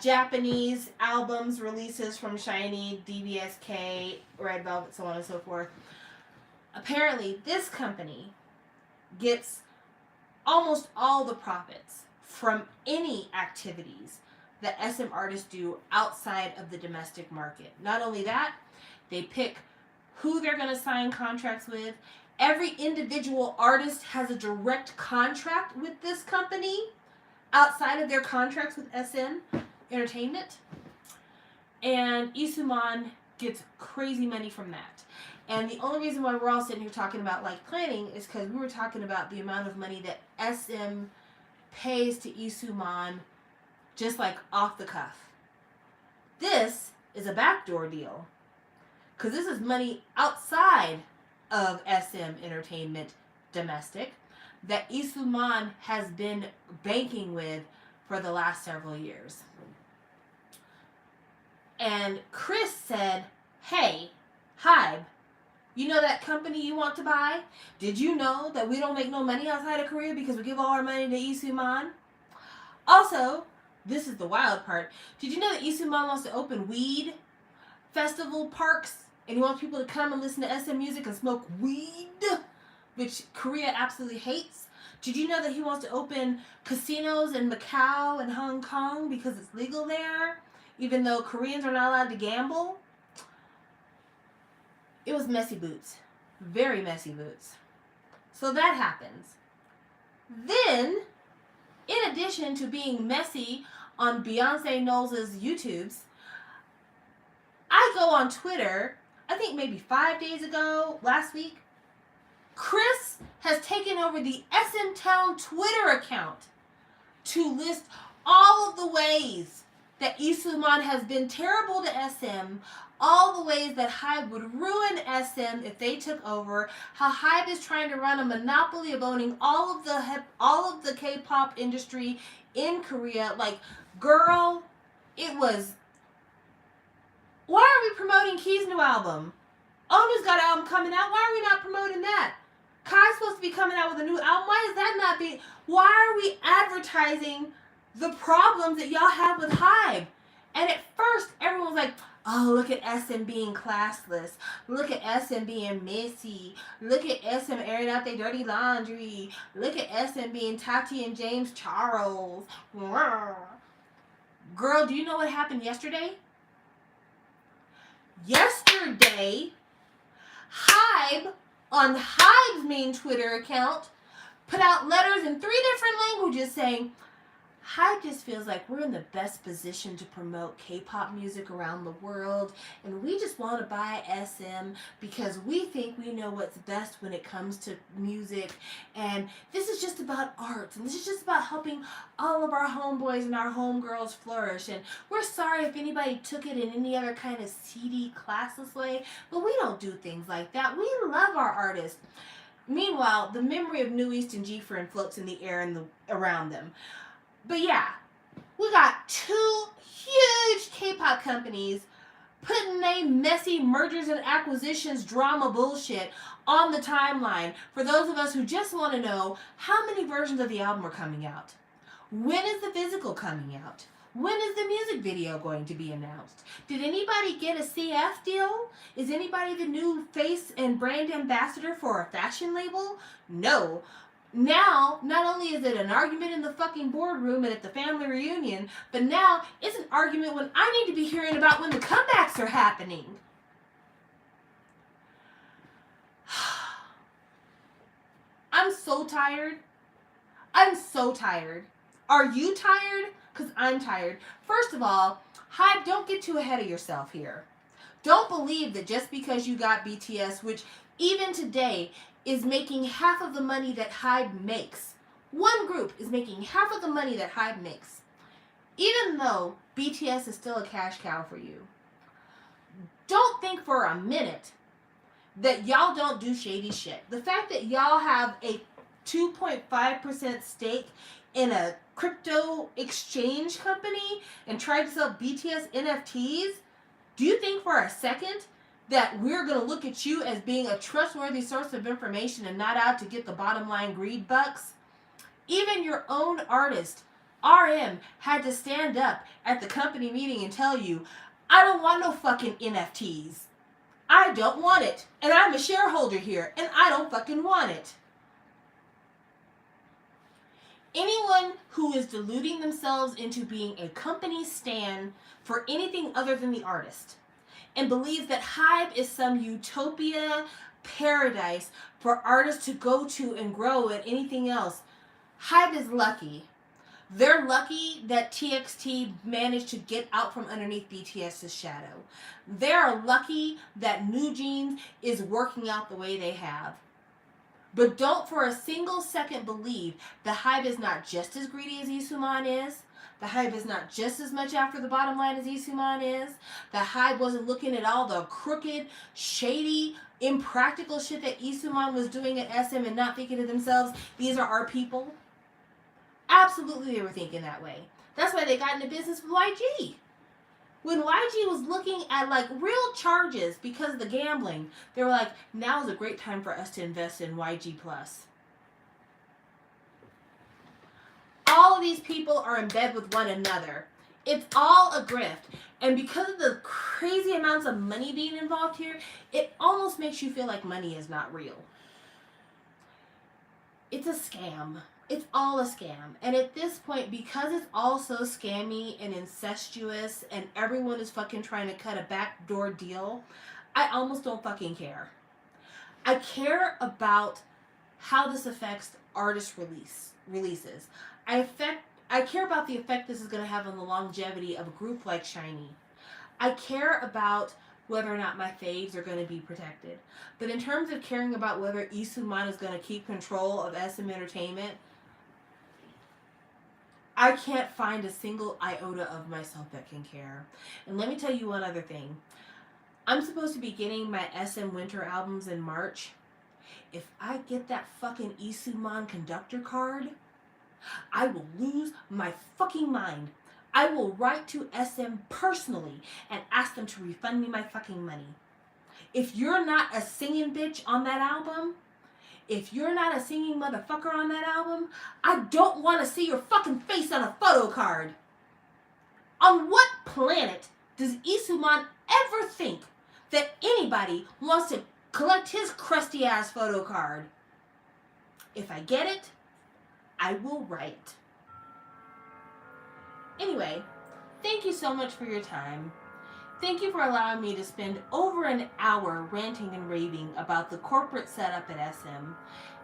Japanese albums, releases from SHINee, DBSK, Red Velvet, so on and so forth. Apparently, this company gets almost all the profits from any activities that SM artists do outside of the domestic market. Not only that, they pick who they're going to sign contracts with. Every individual artist has a direct contract with this company outside of their contracts with SM Entertainment. And Lee Soo-man gets crazy money from that. And the only reason why we're all sitting here talking about like planning is because we were talking about the amount of money that SM pays to Lee Soo-man just like off the cuff. This is a backdoor deal. Because this is money outside of SM Entertainment domestic that Lee Soo-man has been banking with for the last several years. And Chris said, hey, Hybe, you know that company you want to buy? Did you know that we don't make no money outside of Korea because we give all our money to Lee Soo-man? Also, this is the wild part. Did you know that Lee Soo-man wants to open weed festival parks? And he wants people to come and listen to SM music and smoke weed, which Korea absolutely hates. Did you know that he wants to open casinos in Macau and Hong Kong because it's legal there, even though Koreans are not allowed to gamble? It was messy boots. Very messy boots. So that happens. Then, in addition to being messy on Beyonce Knowles' YouTubes, I go on Twitter, I think maybe 5 days ago, last week, Chris has taken over the SM Town Twitter account to list all of the ways that Lee Soo-man has been terrible to SM, all the ways that Hybe would ruin SM if they took over, how Hybe is trying to run a monopoly of owning all of the K-pop industry in Korea. Like, girl, it was... Why are we promoting Key's new album? Onu's got an album coming out. Why are we not promoting that? Kai's supposed to be coming out with a new album. Why is that not being... Why are we advertising the problems that y'all have with Hybe? And at first, everyone was like, oh, look at SM being classless. Look at SM being messy. Look at SM airing out their dirty laundry. Look at SM being Tati and James Charles. Girl, do you know what happened yesterday? Yesterday, Hybe, on Hybe's main Twitter account, put out letters in 3 different languages saying, Hybe just feels like we're in the best position to promote K-pop music around the world, and we just want to buy SM because we think we know what's best when it comes to music, and this is just about art, and this is just about helping all of our homeboys and our homegirls flourish, and we're sorry if anybody took it in any other kind of seedy, classless way, but we don't do things like that. We love our artists. Meanwhile, the memory of New East and G-Friend floats in the air and around them. But yeah, we got 2 huge K-pop companies putting a messy mergers and acquisitions drama bullshit on the timeline for those of us who just want to know how many versions of the album are coming out. When is the physical coming out? When is the music video going to be announced? Did anybody get a CF deal? Is anybody the new face and brand ambassador for a fashion label? No. Now, not only is it an argument in the fucking boardroom and at the family reunion, but now it's an argument when I need to be hearing about when the comebacks are happening. I'm so tired. I'm so tired. Are you tired? Because I'm tired. First of all, Hybe, don't get too ahead of yourself here. Don't believe that just because you got BTS, which even today is making half of the money that Hybe makes. One group is making half of the money that Hybe makes. Even though BTS is still a cash cow for you. Don't think for a minute that y'all don't do shady shit. The fact that y'all have a 2.5% stake in a crypto exchange company and try to sell BTS NFTs, do you think for a second that we're going to look at you as being a trustworthy source of information and not out to get the bottom line greed bucks? Even your own artist, RM, had to stand up at the company meeting and tell you, I don't want no fucking NFTs. I don't want it. And I'm a shareholder here, and I don't fucking want it. Anyone who is deluding themselves into being a company stan for anything other than the artist and believes that Hybe is some utopia paradise for artists to go to and grow and anything else, Hybe is lucky. They're lucky that TXT managed to get out from underneath BTS's shadow. They're lucky that New Jeans is working out the way they have. But don't for a single second believe the Hybe is not just as greedy as Isuman is. The Hybe is not just as much after the bottom line as Isuman is. The Hybe wasn't looking at all the crooked, shady, impractical shit that Isuman was doing at SM and not thinking to themselves, these are our people. Absolutely they were thinking that way. That's why they got into business with YG. When YG was looking at like real charges because of the gambling, they were like, now is a great time for us to invest in YG+. All of these people are in bed with one another. It's all a grift. And because of the crazy amounts of money being involved here, it almost makes you feel like money is not real. It's a scam. It's all a scam. And at this point, because it's all so scammy and incestuous and everyone is fucking trying to cut a backdoor deal, I almost don't fucking care. I care about how this affects artist releases. I care about the effect this is going to have on the longevity of a group like SHINee. I care about whether or not my faves are going to be protected. But in terms of caring about whether Isuman is going to keep control of SM Entertainment, I can't find a single iota of myself that can care. And let me tell you one other thing. I'm supposed to be getting my SM winter albums in March. If I get that fucking Isuman conductor card, I will lose my fucking mind. I will write to SM personally and ask them to refund me my fucking money. If you're not a singing bitch on that album, if you're not a singing motherfucker on that album, I don't want to see your fucking face on a photo card. On what planet does Isuman ever think that anybody wants to collect his crusty ass photo card? If I get it, I will write. Anyway, thank you so much for your time. Thank you for allowing me to spend over an hour ranting and raving about the corporate setup at SM.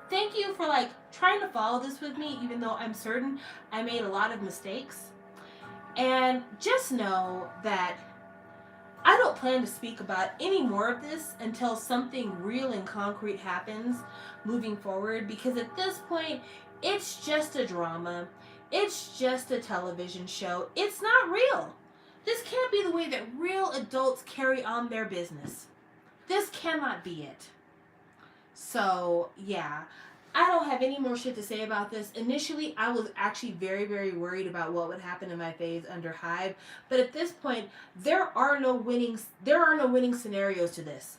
Thank you for trying to follow this with me, even though I'm certain I made a lot of mistakes. And just know that I don't plan to speak about any more of this until something real and concrete happens moving forward, because at this point, it's just a drama. It's just a television show. It's not real. This can't be the way that real adults carry on their business. This cannot be it. So, yeah. I don't have any more shit to say about this. Initially, I was actually very, very worried about what would happen in my phase under Hybe. But at this point, there are no winning scenarios to this.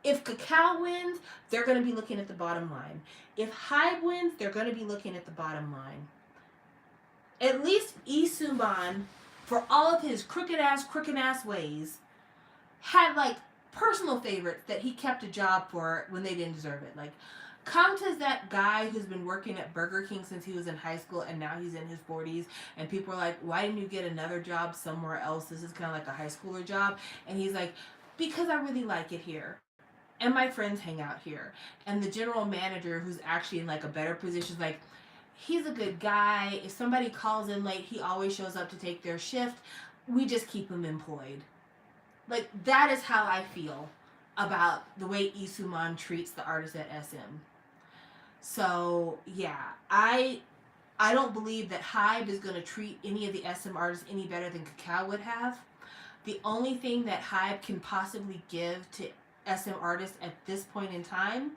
If Kakao wins, they're going to be looking at the bottom line. If Hybe wins, they're going to be looking at the bottom line. At least Isuman, for all of his crooked ass ways, had personal favorites that he kept a job for when they didn't deserve it. Kanta's that guy who's been working at Burger King since he was in high school, and now he's in his 40s, and people are like, why didn't you get another job somewhere else? This is kind of like a high schooler job. And he's like, because I really like it here. And my friends hang out here. And the general manager, who's actually in a better position, is like, he's a good guy. If somebody calls in late, he always shows up to take their shift. We just keep him employed. That is how I feel about the way Isuman treats the artists at SM. So, yeah, I don't believe that Hybe is going to treat any of the SM artists any better than Kakao would have. The only thing that Hybe can possibly give to SM artists at this point in time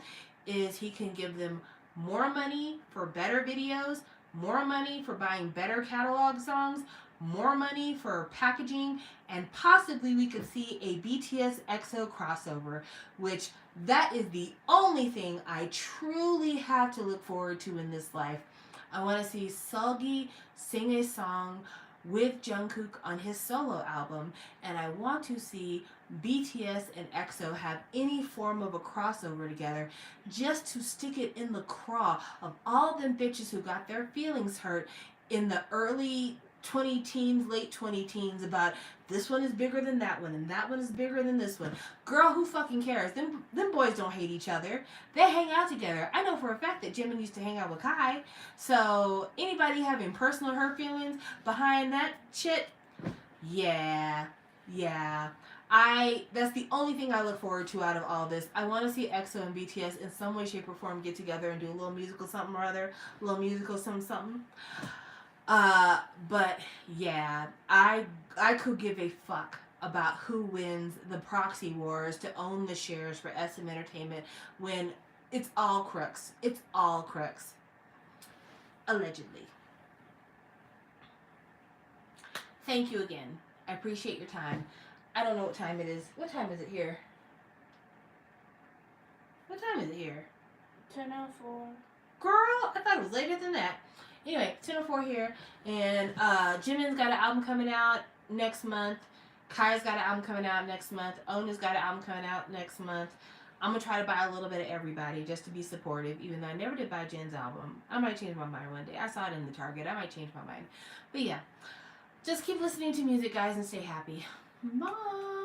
is he can give them more money for better videos, more money for buying better catalog songs, more money for packaging, and possibly we could see a BTS EXO crossover, which that is the only thing I truly have to look forward to in this life. I want to see Seulgi sing a song with Jungkook on his solo album, and I want to see BTS and EXO have any form of a crossover together, just to stick it in the craw of all them bitches who got their feelings hurt in the early 20 teens, late 20 teens about this one is bigger than that one and that one is bigger than this one. Girl, who fucking cares? Them boys don't hate each other. They hang out together. I know for a fact that Jimin used to hang out with Kai. So anybody having personal hurt feelings behind that shit, yeah. That's the only thing I look forward to out of all this. I want to see EXO and BTS in some way, shape, or form get together and do a little musical something or other. A little musical something. But yeah, I could give a fuck about who wins the proxy wars to own the shares for SM Entertainment when it's all crooks. It's all crooks. Allegedly. Thank you again. I appreciate your time. I don't know what time it is. What time is it here? What time is it here? 10:04. Girl, I thought it was later than that. Anyway, 10:04 here, and Jimin's got an album coming out next month. Kai's got an album coming out next month. Ona's got an album coming out next month. I'm gonna try to buy a little bit of everybody just to be supportive, even though I never did buy Jen's album. I might change my mind one day. I saw it in the Target. I might change my mind. But yeah, just keep listening to music, guys, and stay happy. Bye.